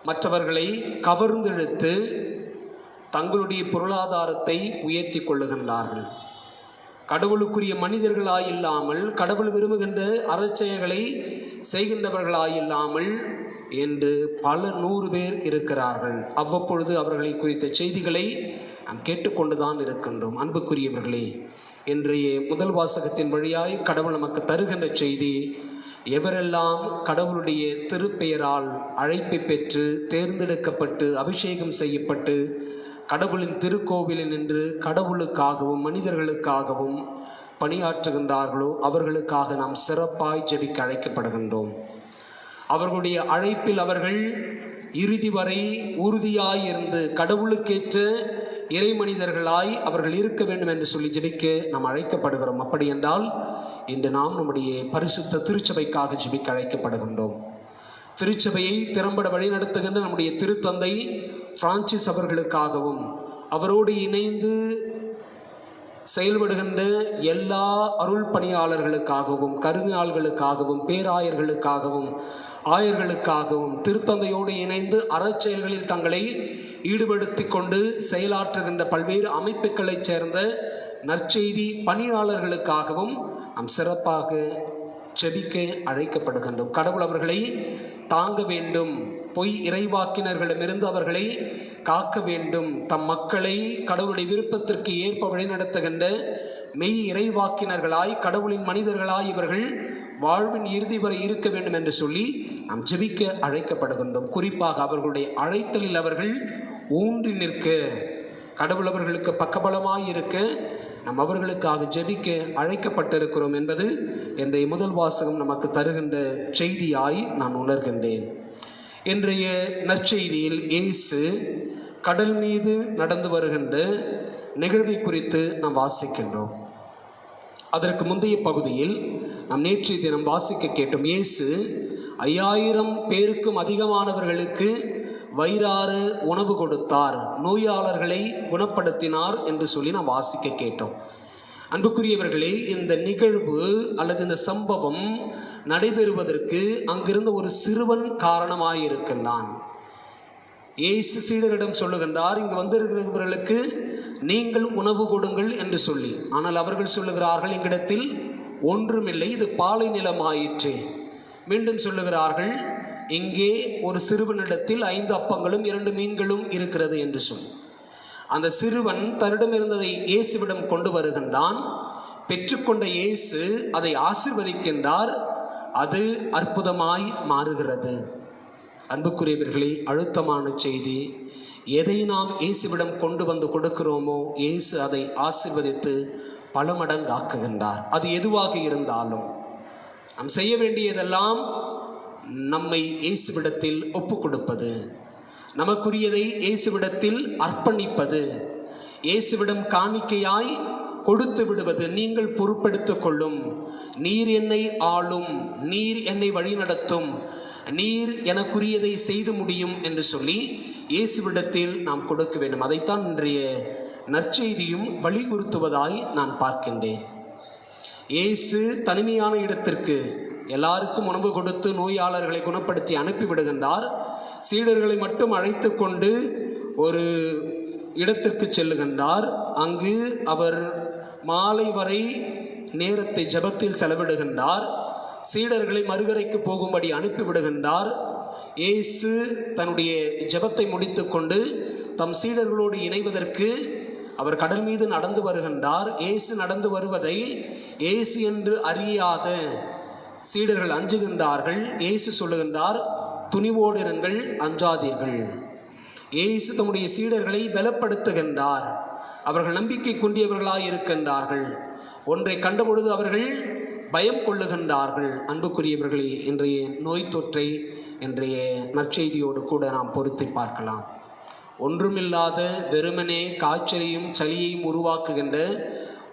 மற்றவர்களை கவர்ந்தெழுத்து தங்களுடைய பொருளாதாரத்தை உயர்த்தி கொள்ளுகின்றார்கள். கடவுளுக்குரிய மனிதர்களாயில்லாமல், கடவுள் விரும்புகின்ற அறச்செயல்களை செய்கின்றவர்களாயில்லாமல் என்று பல 100 பேர் இருக்கிறார்கள். அவ்வப்பொழுது அவர்களை குறித்த செய்திகளை நாம் கேட்டுக்கொண்டுதான் இருக்கின்றோம். அன்புக்குரியவர்களே, இன்றைய முதல் வாசகத்தின் வழியாய் கடவுள் நமக்கு தருகின்ற செய்தி, எவரெல்லாம் கடவுளுடைய திருப்பெயரால் அழைப்பை பெற்று தேர்ந்தெடுக்கப்பட்டு அபிஷேகம் செய்யப்பட்டு கடவுளின் திருக்கோவிலில் நின்று கடவுளுக்காகவும் மனிதர்களுக்காகவும் பணியாற்றுகின்றார்களோ அவர்களுக்காக நாம் சிறப்பாய் ஜெபிக்க அழைக்கப்படுகின்றோம். அவர்களுடைய அழைப்பில் அவர்கள் இறுதி வரை உறுதியாயிருந்து கடவுளுக்கேற்ற இறை மனிதர்களாய் அவர்கள் இருக்க வேண்டும் என்று சொல்லி ஜெபிக்க நாம் அழைக்கப்படுகிறோம். அப்படி என்றால் இன்று நாம் நம்முடைய பரிசுத்த திருச்சபைக்காக ஜெபிக்க அழைக்கப்படுகின்றோம். திருச்சபையை திறம்பட வழிநடத்துகின்ற நம்முடைய திருத்தந்தை பிரான்சிஸ் அவர்களுக்காகவும் அவரோடு இணைந்து செயல்படுகின்ற எல்லா அருள் பணியாளர்களுக்காகவும் கருதினாள்களுக்காகவும் பேராயர்களுக்காகவும் ஆயர்களுக்காகவும் திருத்தந்தையோடு இணைந்து அறச்செயல்களில் தங்களை ஈடுபடுத்தி கொண்டு செயலாற்றுகின்ற பல்வேறு அமைப்புகளைச் சேர்ந்த நற்செய்தி பணியாளர்களுக்காகவும் நாம் சிறப்பாக ஜெபிக்க அழைக்கப்படுகின்றோம். கடவுள் அவர்களை தாங்க வேண்டும், பொய் இறைவாக்கினர்களிடமிருந்து அவர்களை காக்க வேண்டும், தம் மக்களை கடவுளுடைய விருப்பத்திற்கு ஏற்ப வழிநடத்துகின்ற மெய் இறைவாக்கினர்களாய் கடவுளின் மனிதர்களாய் இவர்கள் வாழ்வின் இறுதி வரை இருக்க வேண்டும் என்று சொல்லி நாம் ஜெபிக்க அழைக்கப்படுகின்றோம். குறிப்பாக அவர்களுடைய அழைத்தலில் அவர்கள் ஊன்றி நிற்க, கடவுள் அவர்களுக்கு பக்கபலமாய் இருக்க நாம் அவர்களுக்காக ஜெபிக்க அழைக்கப்பட்டிருக்கிறோம் என்பது இன்றைய முதல் வாசகம் நமக்கு தருகின்ற செய்தியாய் நான் உணர்கின்றேன். இன்றைய நற்செய்தியில் இயேசு கடல் மீது நடந்து வருகின்ற நிகழ்வை குறித்து நாம் வாசிக்கின்றோம். அதற்கு முந்தைய பகுதியில் நாம் நேற்றைய தினம் வாசிக்க கேட்டோம். இயேசு 5000 பேருக்கும் அதிகமானவர்களுக்கு வயிறார உணவு கொடுத்தார், நோயாளர்களை குணப்படுத்தினார் என்று சொல்லி நாம் வாசிக்க கேட்டோம். அன்புக்குரியவர்களே, இந்த நிகழ்வு அல்லது இந்த சம்பவம் நடைபெறுவதற்கு அங்கிருந்த ஒரு சிறுவன் காரணமாயிருக்கின்றான். இயேசு சீடரிடம் சொல்லுகின்றார், இங்கு வந்திருக்கிறவர்களுக்கு நீங்கள் உணவு கொடுங்கள் என்று சொல்லி. ஆனால் அவர்கள் சொல்லுகிறார்கள், எங்களிடத்தில் ஒன்றுமில்லை, இது பாலை நிலமாயிற்று. மீண்டும் சொல்லுகிறார்கள், இங்கே ஒரு சிறுவனிடத்தில் 5 அப்பங்களும் 2 மீன்களும் இருக்கிறது என்று சொல்லி. அந்த சிறுவன் தன்னிடம் இருந்ததை இயேசுவிடம் கொண்டு வருகின்றான். பெற்றுக்கொண்ட இயேசு அதை ஆசீர்வதிக்கின்றார். அது அற்புதமாய் மாறுகிறது. அன்புக்குரியவர்களே, அழுத்தமான செய்தி. எதை நாம் இயேசுவிடம் கொண்டு வந்து கொடுக்கிறோமோ இயேசு அதை ஆசீர்வதித்து பல மடங்கு ஆக்குகின்றார். அது எதுவாக இருந்தாலும் நாம் செய்ய வேண்டியதெல்லாம் நம்மை இயேசுவிடத்தில் ஒப்பு கொடுப்பது, நமக்குரியதை இயேசுவிடத்தில் அர்ப்பணிப்பது, இயேசுவிடம் காணிக்கையாய் கொடுத்து விடுவது. நீங்கள் பொறுப்பெடுத்துக் கொள்ளும், நீர் என்னை ஆளும், நீர் என்னை வழிநடத்தும், நீர் எனக்குரியதை செய்து முடியும் என்று சொல்லி இயேசுவிடத்தில் நாம் கொடுக்க வேண்டும். அதைத்தான் இன்றைய நற்செய்தியும் வலியுறுத்துவதாய் நான் பார்க்கின்றேன். இயேசு தனிமையான இடத்திற்கு எல்லாருக்கும் உணவு கொடுத்து நோயாளர்களை குணப்படுத்தி அனுப்பிவிடுகின்றார். சீடர்களை மட்டும் அழைத்து கொண்டு ஒரு இடத்திற்கு செல்லுகின்றார். அங்கு அவர் மாலை வரை நேரத்தை ஜெபத்தில் செலவிடுகின்றார். சீடர்களை மறுகரைக்கு போகும்படி அனுப்பிவிடுகின்றார். இயேசு தன்னுடைய ஜெபத்தை முடித்து கொண்டு தம் சீடர்களோடு இணைவதற்கு அவர் கடல் மீது நடந்து வருகின்றார். இயேசு நடந்து வருவதை இயேசு என்று அறியாத சீடர்கள் அஞ்சுகின்றார்கள். இயேசு சொல்லுகின்றார், துணிவோடு இருங்கள், அஞ்சாதீர்கள். இயேசு தம்முடைய சீடர்களை பலப்படுத்துகின்றார். அவர்கள் நம்பிக்கை குன்றியவர்களாய் இருக்கின்றார்கள். ஒன்றை கண்டபொழுது அவர்கள் பயம் கொள்ளுகின்றார்கள். அன்புக்குரியவர்களே, இன்றைய நோய் தொற்றை இன்றைய நற்செய்தியோடு கூட நாம் பொருத்தி பார்க்கலாம். ஒன்றுமில்லாத வெறுமனே காய்ச்சலையும் சளியையும் உருவாக்குகின்ற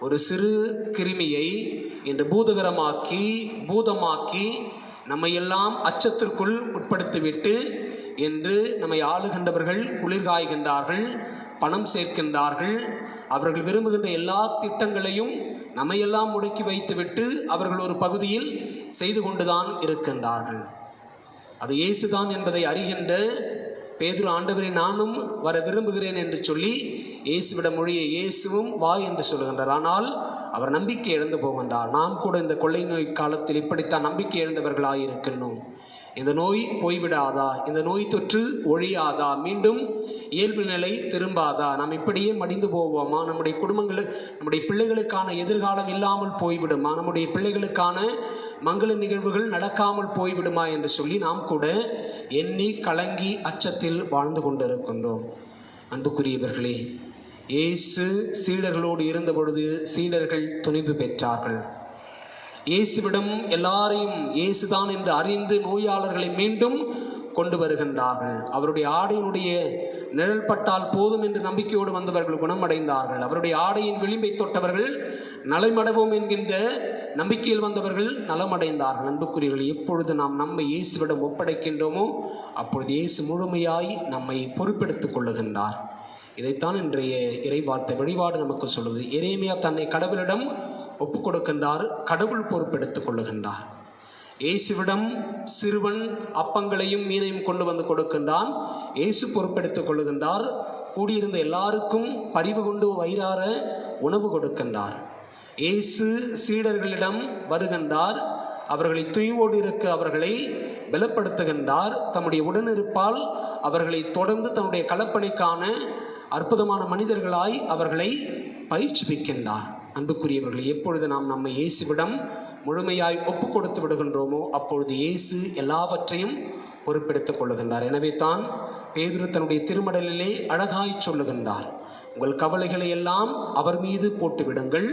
ஒரு சிறு கிருமியை இன்று பூதமாக்கி நம்மை எல்லாம் அச்சத்திற்குள் உட்படுத்திவிட்டு என்று நம்மை ஆளுகின்றவர்கள் குளிர்காய்கின்றார்கள், பணம் சேர்க்கின்றார்கள். அவர்கள் விரும்புகின்ற எல்லா திட்டங்களையும் நம்மையெல்லாம் முடக்கி வைத்துவிட்டு அவர்கள் ஒரு பகுதியில் செய்து கொண்டுதான் இருக்கின்றார்கள். அது இயேசுதான் என்பதை அறிகின்ற பேதுரு, ஆண்டவரை நானும் வர விரும்புகிறேன் என்று சொல்லி இயேசுவிடம் மொழியை இயேசுவும் வா என்று சொல்லுகின்றார். ஆனால் அவர் நம்பிக்கை இழந்து போகின்றார். நாம் கூட இந்த கொள்ளை நோய் காலத்தில் இப்படித்தான் நம்பிக்கை இழந்தவர்களாயிருக்கின்றோம். இந்த நோய் போய்விடாதா? இந்த நோய் தொற்று ஒழியாதா? மீண்டும் இயல்பு நிலை திரும்பாதா? நாம் இப்படியே மடிந்து போவோமா? நம்முடைய நம்முடைய பிள்ளைகளுக்கான எதிர்காலம் இல்லாமல் போய்விடுமா? நம்முடைய பிள்ளைகளுக்கான மங்கள நிகழ்வுகள் நடக்காமல் போய்விடுமா என்று சொல்லி நாம் கூட எண்ணி கலங்கி அச்சத்தில் வாழ்ந்து கொண்டிருக்கின்றோம். அன்புக்குரியவர்களே, இயேசு சீடர்களோடு இருந்த பொழுது சீடர்கள் துணிவு பெற்றார்கள். இயேசுவிடம் எல்லாரையும் இயேசுதான் என்று அறிந்து நோயாளர்களை மீண்டும் கொண்டு வருகின்றார்கள். அவருடைய ஆடையினுடைய நிழல் பட்டால் போதும் என்று நம்பிக்கையோடு வந்தவர்கள் குணமடைந்தார்கள். அவருடைய ஆடையின் விளிம்பை தொட்டவர்கள் நலமடைவோம் என்கின்ற நம்பிக்கையில் வந்தவர்கள் நலமடைந்தார்கள். அன்புக்குரியவர்கள், எப்பொழுது நாம் நம்மை இயேசுவிடம் ஒப்படைக்கின்றோமோ அப்பொழுது இயேசு முழுமையாய் நம்மை பொறுப்பெடுத்துக் கொள்ளுகின்றார். இதைத்தான் இன்றைய இறைவார்த்தை வழிபாடு நமக்கு சொல்லுது. எரேமியா தன்னை கடவுளிடம் ஒப்புக் கொடுக்கின்றார், கடவுள் பொறுப்பெடுத்துக் கொள்ளுகின்றார். இயேசுவிடம் சிறுவன் அப்பங்களையும் மீனையும் கொண்டு வந்து கொடுக்கின்றான். இயேசு பொறுப்பெடுத்துக் கொள்ளுகின்றார். கூடியிருந்த எல்லாருக்கும் பரிவு கொண்டு வயிறார உணவு கொடுக்கின்றார். இயேசு சீடர்களிடம் வருகின்றார். அவர்களை துணிவோடு இருக்க அவர்களை பலப்படுத்துகின்றார். தம்முடைய உடனிருப்பால் அவர்களை தொடர்ந்து தன்னுடைய களப்பணிக்கான அற்புதமான மனிதர்களாய் அவர்களை பயிற்சிப்பிக்கின்றார். அன்புக்குரியவர்கள், எப்பொழுது நாம் நம்மை இயேசுவிடம் முழுமையாய் ஒப்பு கொடுத்து விடுகின்றோமோ அப்பொழுது இயேசு எல்லாவற்றையும் பொறுப்பெடுத்துக் கொள்ளுகின்றார். எனவே தான் பேதுரு தன்னுடைய திருமடலிலே அழகாய் சொல்லுகின்றார், உங்கள் கவலைகளை எல்லாம் அவர் மீது போட்டு விடுங்கள்,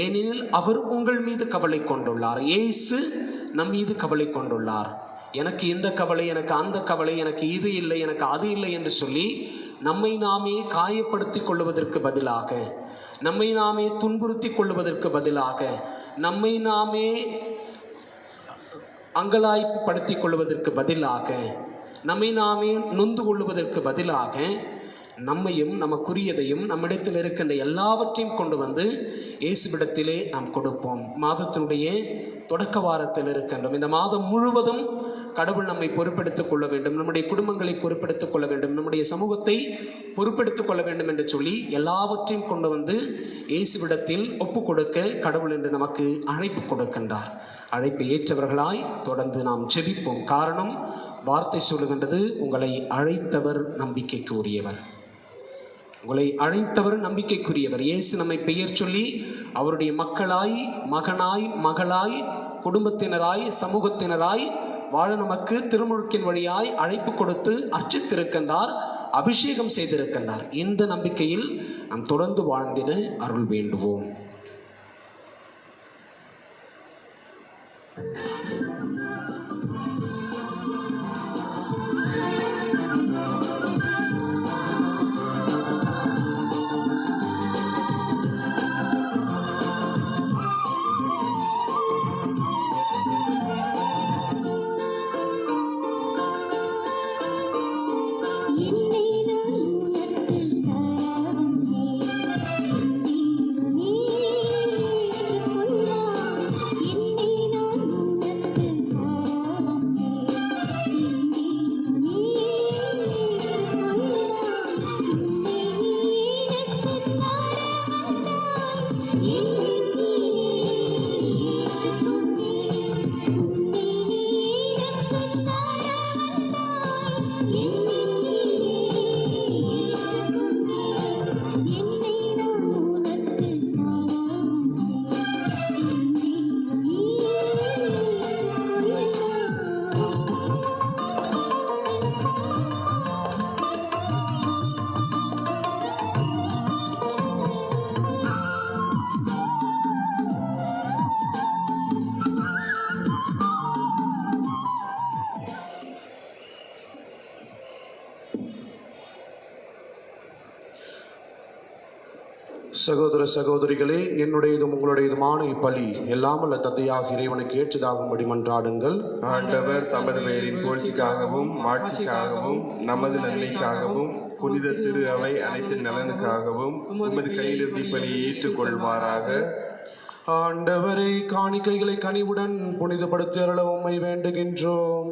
ஏனெனில் அவர் உங்கள் மீது கவலை கொண்டுள்ளார். இயேசு நம் மீது கவலை கொண்டுள்ளார். எனக்கு இந்த கவலை, எனக்கு அந்த கவலை, எனக்கு இது இல்லை, எனக்கு அது இல்லை என்று சொல்லி நம்மை நாமே காயப்படுத்திக் கொள்வதற்கு பதிலாக, நம்மை நாமே துன்புறுத்தி கொள்வதற்கு பதிலாக, நம்மை நாமே அங்கலாய்ப்பு படுத்திக் கொள்வதற்கு பதிலாக, நம்மை நாமே நொந்து கொள்வதற்கு பதிலாக நம்மையும் நமக்குரியதையும் நம்மிடத்தில் இருக்கின்ற எல்லாவற்றையும் கொண்டு வந்து இயேசுவிடத்திலே நாம் கொடுப்போம். மாதத்தினுடைய தொடக்க வாரத்தில் இருக்கின்றோம். இந்த மாதம் முழுவதும் கடவுள் நம்மை பொறுப்பெடுத்துக் கொள்ள வேண்டும், நம்முடைய குடும்பங்களை பொறுப்பெடுத்துக் கொள்ள வேண்டும், நம்முடைய சமூகத்தை பொறுப்பெடுத்துக் கொள்ள வேண்டும் என்று சொல்லி எல்லாவற்றையும் கொண்டு வந்து இயேசுவிடத்தில் ஒப்பு கொடுக்க கடவுள் என்று நமக்கு அழைப்பு கொடுக்கின்றார். அழைப்பு ஏற்றவர்களாய் தொடர்ந்து நாம் ஜெபிப்போம். காரணம், வார்த்தை சொல்லுகின்றது, உங்களை அழைத்தவர் நம்பிக்கைக்கு உரியவர். உங்களை அழைத்தவர் நம்பிக்கைக்குரியவர். இயேசு நம்மை பெயர் சொல்லி அவருடைய மக்களாய், மகனாய், மகளாய், குடும்பத்தினராய், சமூகத்தினராய் வாழ நமக்கு திருமுழுக்கின் வழியாய் அழைப்பு கொடுத்து அர்ச்சித்திருக்கின்றார், அபிஷேகம் செய்திருக்கின்றார். இந்த நம்பிக்கையில் நாம் தொடர்ந்து வாழ்ந்திட அருள் வேண்டுவோம்.
நீ
சகோதர சகோதரிகளே, என்னுடையதும் உங்களுடையதுமான இப்பலி எல்லாம் அல்ல தந்தையாக இறைவனுக்கு ஏற்றதாகும்படி மன்றாடுங்கள்.
ஆண்டவர் தமது பெயரின் புகழ்ச்சிக்காகவும் மாட்சிக்காகவும் நமது நன்மைக்காகவும் புனித திரு அவை அனைத்து நலனுக்காகவும் உமது கையிலிருந்து இப்பலியை ஏற்றுக்கொள்வாராக.
ஆண்டவரை காணிக்கைகளை கனிவுடன் புனிதப்படுத்தி அருள உம்மை வேண்டுகின்றோம்.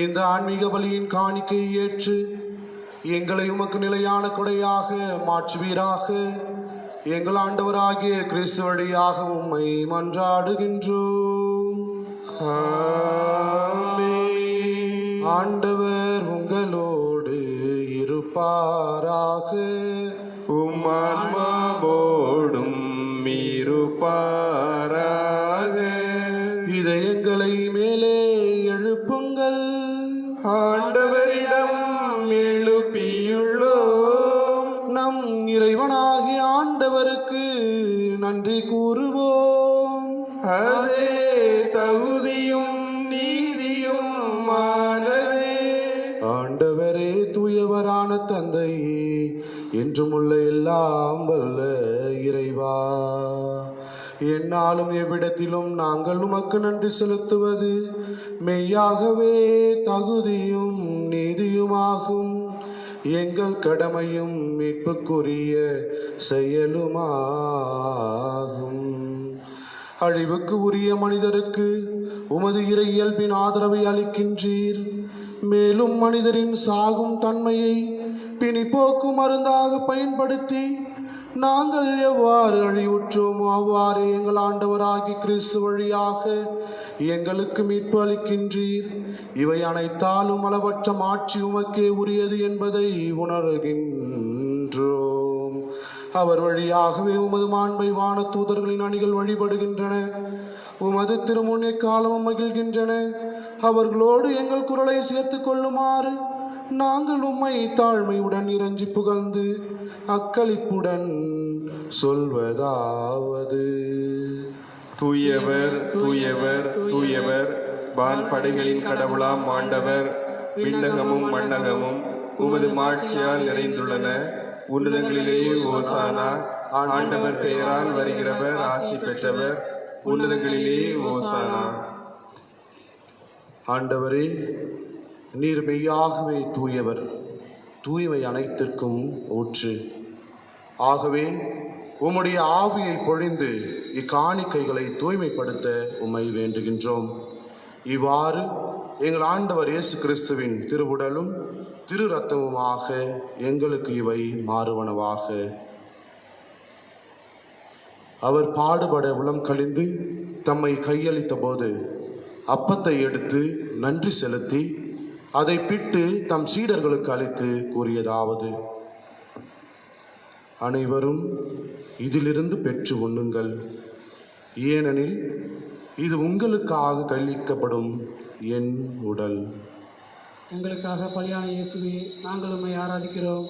இந்த ஆன்மீக பலியின் காணிக்கையை ஏற்று எங்களை உமக்கு நிலையான கொடையாக மாற்றுவீராக. எங்கள் ஆண்டவராகிய கிறிஸ்து வழியாக உம்மை மன்றாடுகின்றோம்.
ஆமென்.
ஆண்டவர் உங்களோடு இருப்பாராக.
உம் ஆன்மாவோடும் இருப்பாராக.
இதயங்களை மேலே எழுப்புங்கள்.
ஆண்டவரிடம் எழுப்பியுள்ளோம்.
நம் இறைவனாகிய ஆண்டவருக்கு நன்றி கூறுவோம்.
அதே தகுதியும் நீதியும் ஆனதே.
ஆண்டவரே, தூயவரான தந்தையே, என்றும் உள்ள எல்லாம் வல்ல இறைவா, என்னாலும் எவ்விடத்திலும் நாங்கள் உமக்கு நன்றி செலுத்துவது மெய்யாகவே தகுதியும் நீதியுமாகும். எங்கள் கடமையும் மீட்புக்குரிய செயலுமாகும். அழிவுக்கு உரிய மனிதருக்கு உமது இறை இயல்பின் ஆதரவை அளிக்கின்றீர். மேலும் மனிதரின் சாகும் தன்மையை பிணிப்போக்கு மருந்தாக பயன்படுத்தி நாங்கள் எவ்வாறு அழிவுற்றோமோ அவ்வாறு எங்கள் ஆண்டவராகி கிறிஸ்து வழியாக எங்களுக்கு மீட்பு அளிக்கின்றீர். இவை அனைத்தாலும் அளவற்ற மாட்சி உமக்கே உரியது என்பதை உணர்கின்றோம். அவர் வழியாகவே உமது மாண்பை வான தூதர்களின் அணிகள் வழிபடுகின்றன. உமது திருமுன்னே காலமும் மகிழ்கின்றன. அவர்களோடு எங்கள் குரலை சேர்த்து கொள்ளுமாறு நாங்கள் உம்மை தாழ்மையுடன் இறைஞ்சி புகழ்ந்து அக்களிப்புடன் சொல்வதாவது:
தூயவர் தூயவர் தூயவர், வான்படைகளின் கடவுளாம் ஆண்டவர். விண்ணகமும் மண்ணகமும் உமது மாட்சியால் நிறைந்துள்ளன. உன்னதங்களிலே ஓசானா. ஆண்டவர் பெயரால் வருகிறவர் ஆசி பெற்றவர். உன்னதங்களிலே ஓசானா.
ஆண்டவரே, நீர் மெய்யாகவே தூயவர், தூய்மை அனைத்திற்கும் ஊற்று. ஆகவே உம்முடைய ஆவியை பொழிந்து இக்காணிக்கைகளை தூய்மைப்படுத்த உம்மை வேண்டுகின்றோம். இவ்வாறு எங்கள் ஆண்டவர் இயேசு கிறிஸ்துவின் திருவுடலும் திரு இரத்தமுமாக எங்களுக்கு இவை மாறுவனவாக. அவர் பாடுபட உளம் கழிந்து தம்மை கையளித்த போது அப்பத்தை எடுத்து நன்றி செலுத்தி அதை பிட்டு தம் சீடர்களுக்கு அளித்து கூறியதாவது: அனைவரும் இதிலிருந்து பெற்று உண்ணுங்கள், ஏனெனில் இது உங்களுக்காக கையளிக்கப்படும் என் உடல்.
எங்களுக்காக பலியான இயேசுவே, நாங்கள் உம்மை ஆராதிக்கிறோம்.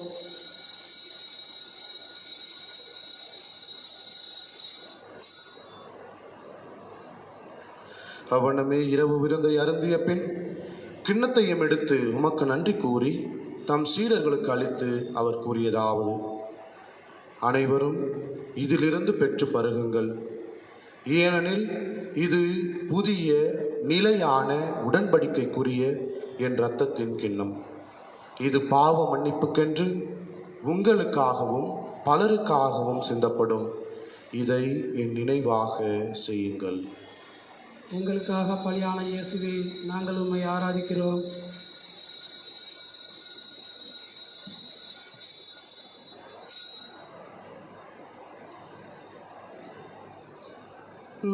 அவனமே இரவு விருந்தை அருந்திய பின் கிண்ணத்தையும் எடுத்து உமக்கு நன்றி கூறி தம் சீடர்களுக்கு அளித்து அவர் கூறியதாவது: அனைவரும் இதிலிருந்து பெற்று பருகுங்கள், ஏனெனில் இது புதிய நிலையான உடன்படிக்கைக்குரிய என் இரத்தத்தின் கிண்ணம். இது பாவ மன்னிப்புக்கென்று உங்களுக்காகவும் பலருக்காகவும் சிந்தப்படும். இதை என் நினைவாக செய்யுங்கள்.
எங்களுக்காக பலியான இயேசுவே, நாங்கள் உம்மை ஆராதிக்கிறோம்.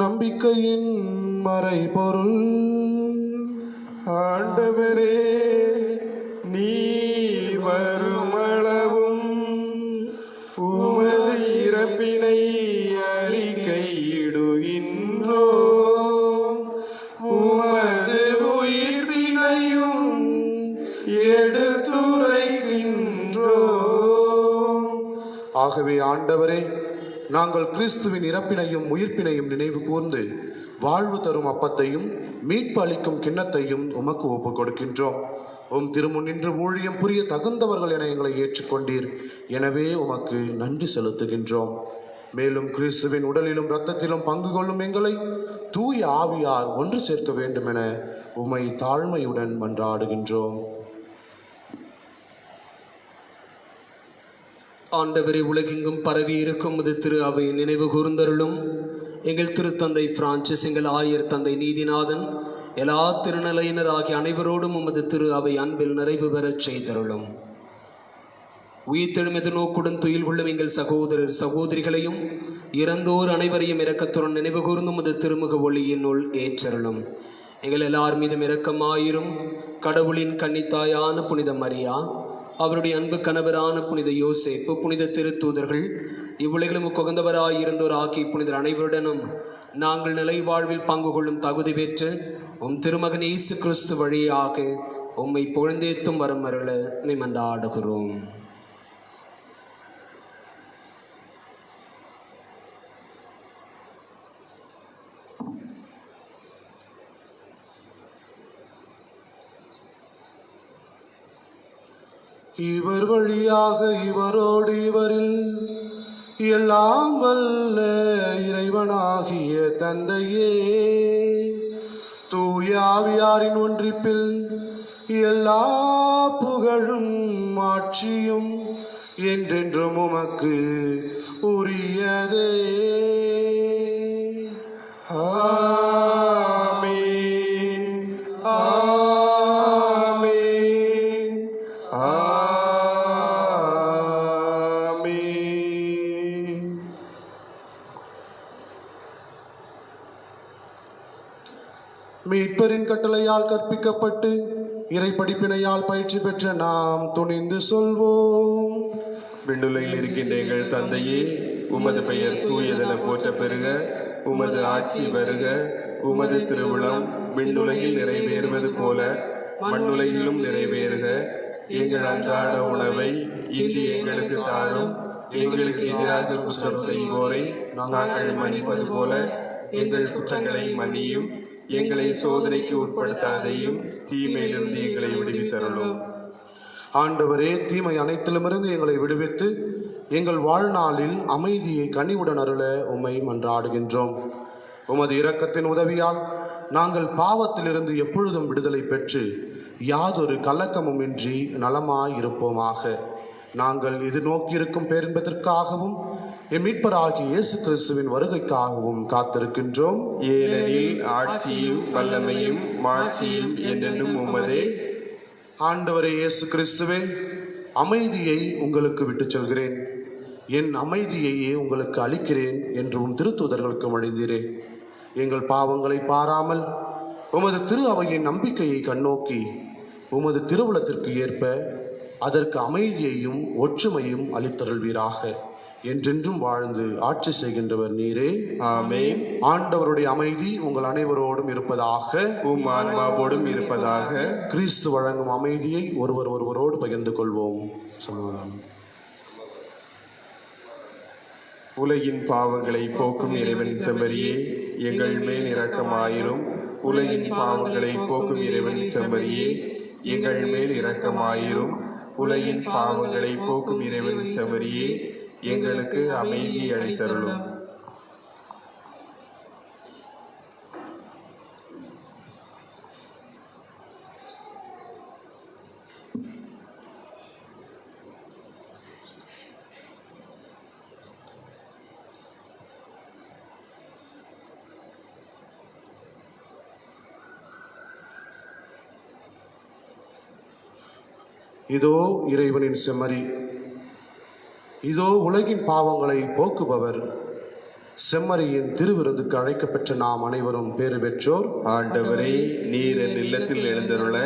நம்பிக்கையின் மறைபொருள்.
ஆண்டவரே, நீர் வருமளவும் உமது இறப்பினை அறிக்கையிடுகின்றோம். உமது உயிர்ப்பினையும் எடுத்துரைக்கின்றோம்.
ஆகவே ஆண்டவரே, நாங்கள் கிறிஸ்துவின் இறப்பினையும் உயிர்ப்பினையும் நினைவு கூர்ந்து வாழ்வு தரும் அப்பத்தையும் மீட்பு அளிக்கும் கிண்ணத்தையும் உமக்கு ஒப்புக் கொடுக்கின்றோம். உம் திருமுன் நின்று ஊழியம் புரிய தகுந்தவர்கள் என எங்களை ஏற்றுக்கொண்டீர். எனவே உமக்கு நன்றி செலுத்துகின்றோம். மேலும் கிறிஸ்துவின் உடலிலும் இரத்தத்திலும் பங்கு கொள்ளும் எங்களை தூய ஆவியார் ஒன்று சேர்க்க வேண்டும் என உம்மை தாழ்மையுடன் மன்றாடுகின்றோம்.
ஆண்டவரை உலகெங்கும் பரவி இருக்கும் இது திரு அவை நினைவு கூர்ந்தருளும். எங்கள் திருத்தந்தை பிரான்சிஸ், எங்கள் ஆயர் தந்தை நீதிநாதன், எல்லா திருநிலையினர் ஆகிய அனைவரோடும் உமது திரு அவை அன்பில் நிறைவு பெறச் செய்தருளும். உயிர்த்தெழும் எதிர்நோக்குடன் துயில் கொள்ளும் எங்கள் சகோதரர் சகோதரிகளையும் இறந்தோர் அனைவரையும் இரக்கத்துடன் நினைவு கூர்ந்து உமது திருமுக ஒளியினுள் ஏற்றருளும். எங்கள் எல்லார் மீதும் இரக்கமாயிரும். கடவுளின் கன்னித்தாயான புனித மரியா, அவருடைய அன்பு கணவரான புனித யோசேப்பு, புனித திருத்தூதர்கள், இவ்வுலகிலும் உகந்தவராயிருந்தோர் ஆகிய புனிதர் அனைவருடனும் நாங்கள் நிலை வாழ்வில் பங்கு கொள்ளும் தகுதி பெற்று உம் திருமகன் இயேசு கிறிஸ்து வழியாக உம்மை புகழ்ந்தேத்தும் வரம் அருள மன்றாடுகிறோம்.
இவர் வழியாக இவரோடு இவரில் எல்லாம் வல்ல இறைவனாகிய தந்தையே, தூய ஆவியாரின் ஒன்றிப்பில் எல்லா புகழும் ஆட்சியும் என்றென்றும் உமக்கு உரியதே. ஆமென். ஆமென். ஆமென். மீட்பரின் கட்டளையால் கற்பிக்கப்பட்டு இறை படிப்பினையால் பயிற்சி பெற்ற நாம் துணிந்து சொல்வோம்.
விண்ணுலகில் இருக்கின்ற எங்கள் தந்தையே, உமது பெயர் தூயதென போற்ற பெறுக. உமது ஆட்சி வருக. உமது திருவுளம் விண்ணுலகில் நிறைவேறுவது போல மண்ணுலகிலும் நிறைவேறுக. எங்கள் அன்றாட உணவை இன்று எங்களுக்கு தாரும். எங்களுக்கு எதிராக குற்றம் செய்வோரை நாங்கள் மன்னிப்பது போல எங்கள் குற்றங்களை மன்னியும். எங்களை சோதனைக்கு உட்படுத்தாதையும் தீமையிலிருந்து எங்களை விடுவித்தருளும்.
ஆண்டவரே, தீமை அனைத்திலுமிருந்து எங்களை விடுவித்து எங்கள் வாழ்நாளில் அமைதியை கனிவுடன் அருள உம்மை மன்றாடுகின்றோம். உமது இரக்கத்தின் உதவியால் நாங்கள் பாவத்திலிருந்து எப்பொழுதும் விடுதலை பெற்று யாதொரு கலக்கமும் இன்றி நலமாயிருப்போமாக. நாங்கள் எதிர்நோக்கியிருக்கும் பேரின்பத்திற்காகவும் எம் மீட்பராகிய இயேசு கிறிஸ்துவின் வருகைக்காகவும் காத்திருக்கின்றோம்.
ஏனெனில் ஆட்சியும் வல்லமையும் மாட்சியும் என்றென்றும் உமதே.
ஆண்டவரே இயேசு கிறிஸ்துவே, அமைதியை உங்களுக்கு விட்டுச் செல்கிறேன், என் அமைதியையே உங்களுக்கு அளிக்கிறேன் என்று உம் திருத்தூதர்களுக்கு மொழிந்தீரே. எங்கள் பாவங்களை பாராமல் உமது திரு அவையின் நம்பிக்கையை கண்ணோக்கி உமது திருவுளத்திற்கு ஏற்ப அதற்கு அமைதியையும் ஒற்றுமையும் அளித்தருள்வீராக. என்றென்றும் வாழ்ந்து ஆட்சி செய்கின்றவர் நீரே.
ஆமென்.
ஆண்டவருடைய அமைதி உங்கள் அனைவரோடும் இருப்பதாக.
உம் ஆன்மாவோடும் இருப்பதாக.
கிறிஸ்து வழங்கும் அமைதியை ஒருவரோடு பகிர்ந்து கொள்வோம். சமாதானம்.
உலகின் பாவங்களை போக்கும் இறைவன் செம்மறியே, எங்கள் மேல் இரக்கமாயிரும். உலகின் பாவங்களை போக்கும் இறைவன் செம்மறியே, எங்கள் மேல் இரக்கமாயிரும். உலகின் பாவங்களை போக்கும் இறைவன் செம்மறியே, எங்களுக்கு அமைதி அளித்தருளும்.
இதோ இறைவனின் செம்மறி, இதோ உலகின் பாவங்களை போக்குபவர். செம்மறியின் திருவிருந்துக்கு அழைக்கப்பெற்ற நாம் அனைவரும் பேறு பெற்றோர்.
ஆண்டவரே, நீர் என் இல்லத்தில் எழுந்தருள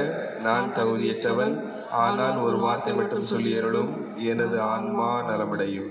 நான் தகுதியற்றவன். ஆனால் ஒரு வார்த்தை மட்டும் சொல்லியருளும், எனது ஆன்மா நலமடையும்.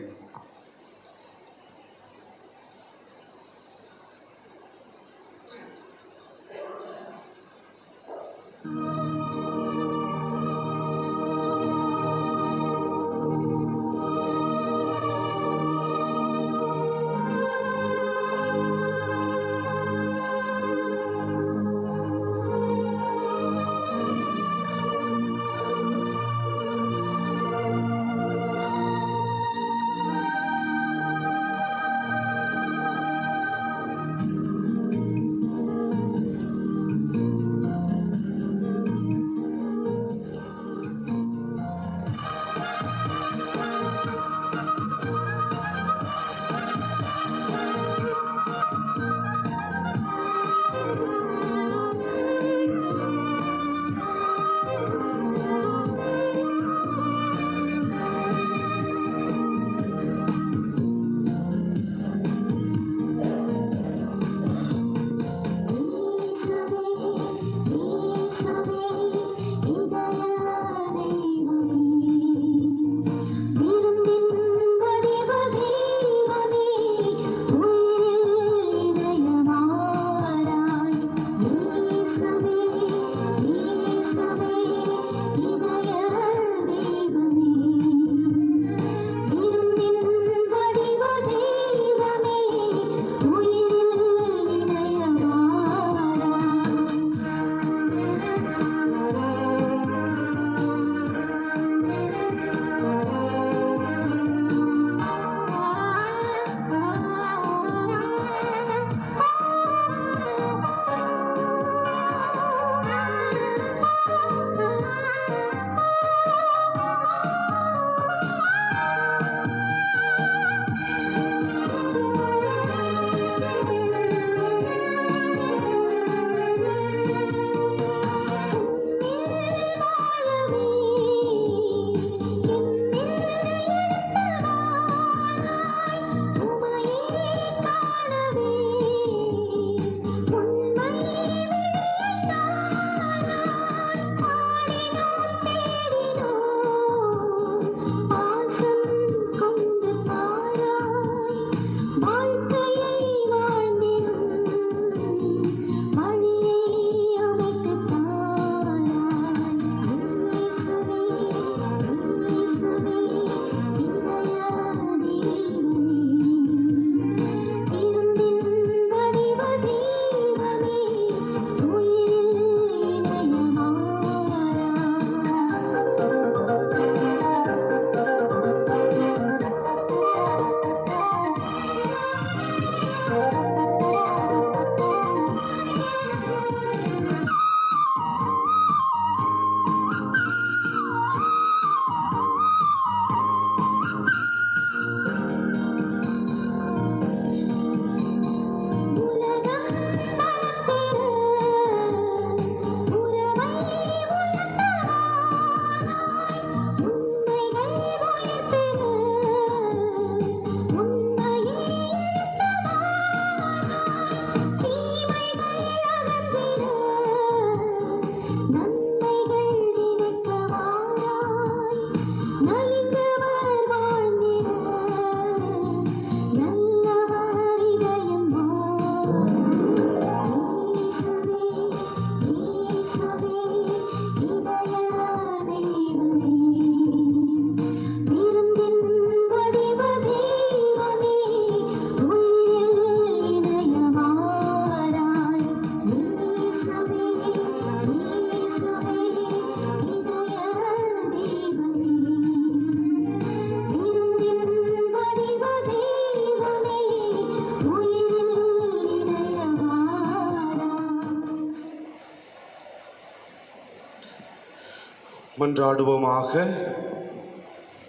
மன்றாடுவோமாக.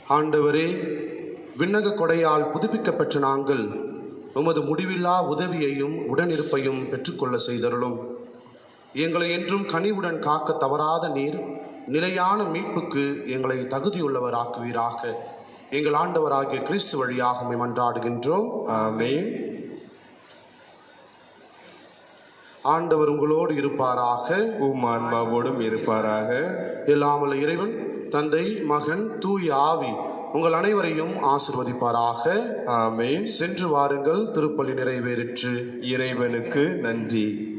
ஆண்டவரே, விண்ணக கொடையால் புதுப்பிக்கப்பெற்ற நாங்கள் உமது முடிவில்லா உதவியையும் உடனிருப்பையும் பெற்றுக்கொள்ள செய்தருளும். எங்களை என்றும் கனிவுடன் காக்க தவறாத நீர் நிலையான மீட்புக்கு எங்களை தகுதியுள்ளவராக்குவீராக. எங்கள் ஆண்டவராகிய கிறிஸ்து வழியாக உம்மை மன்றாடுகின்றோம்.
ஆமென்.
ஆண்டவர் உங்களோடு இருப்பாராக.
உம் ஆன்மாவோடும் இருப்பாராக.
எல்லாம் வல்ல இறைவன் தந்தை, மகன், தூய ஆவி உங்கள் அனைவரையும் ஆசிர்வதிப்பாராக.
ஆமென்.
சென்று வாருங்கள், திருப்பலி நிறைவேறிற்று.
இறைவனுக்கு நன்றி.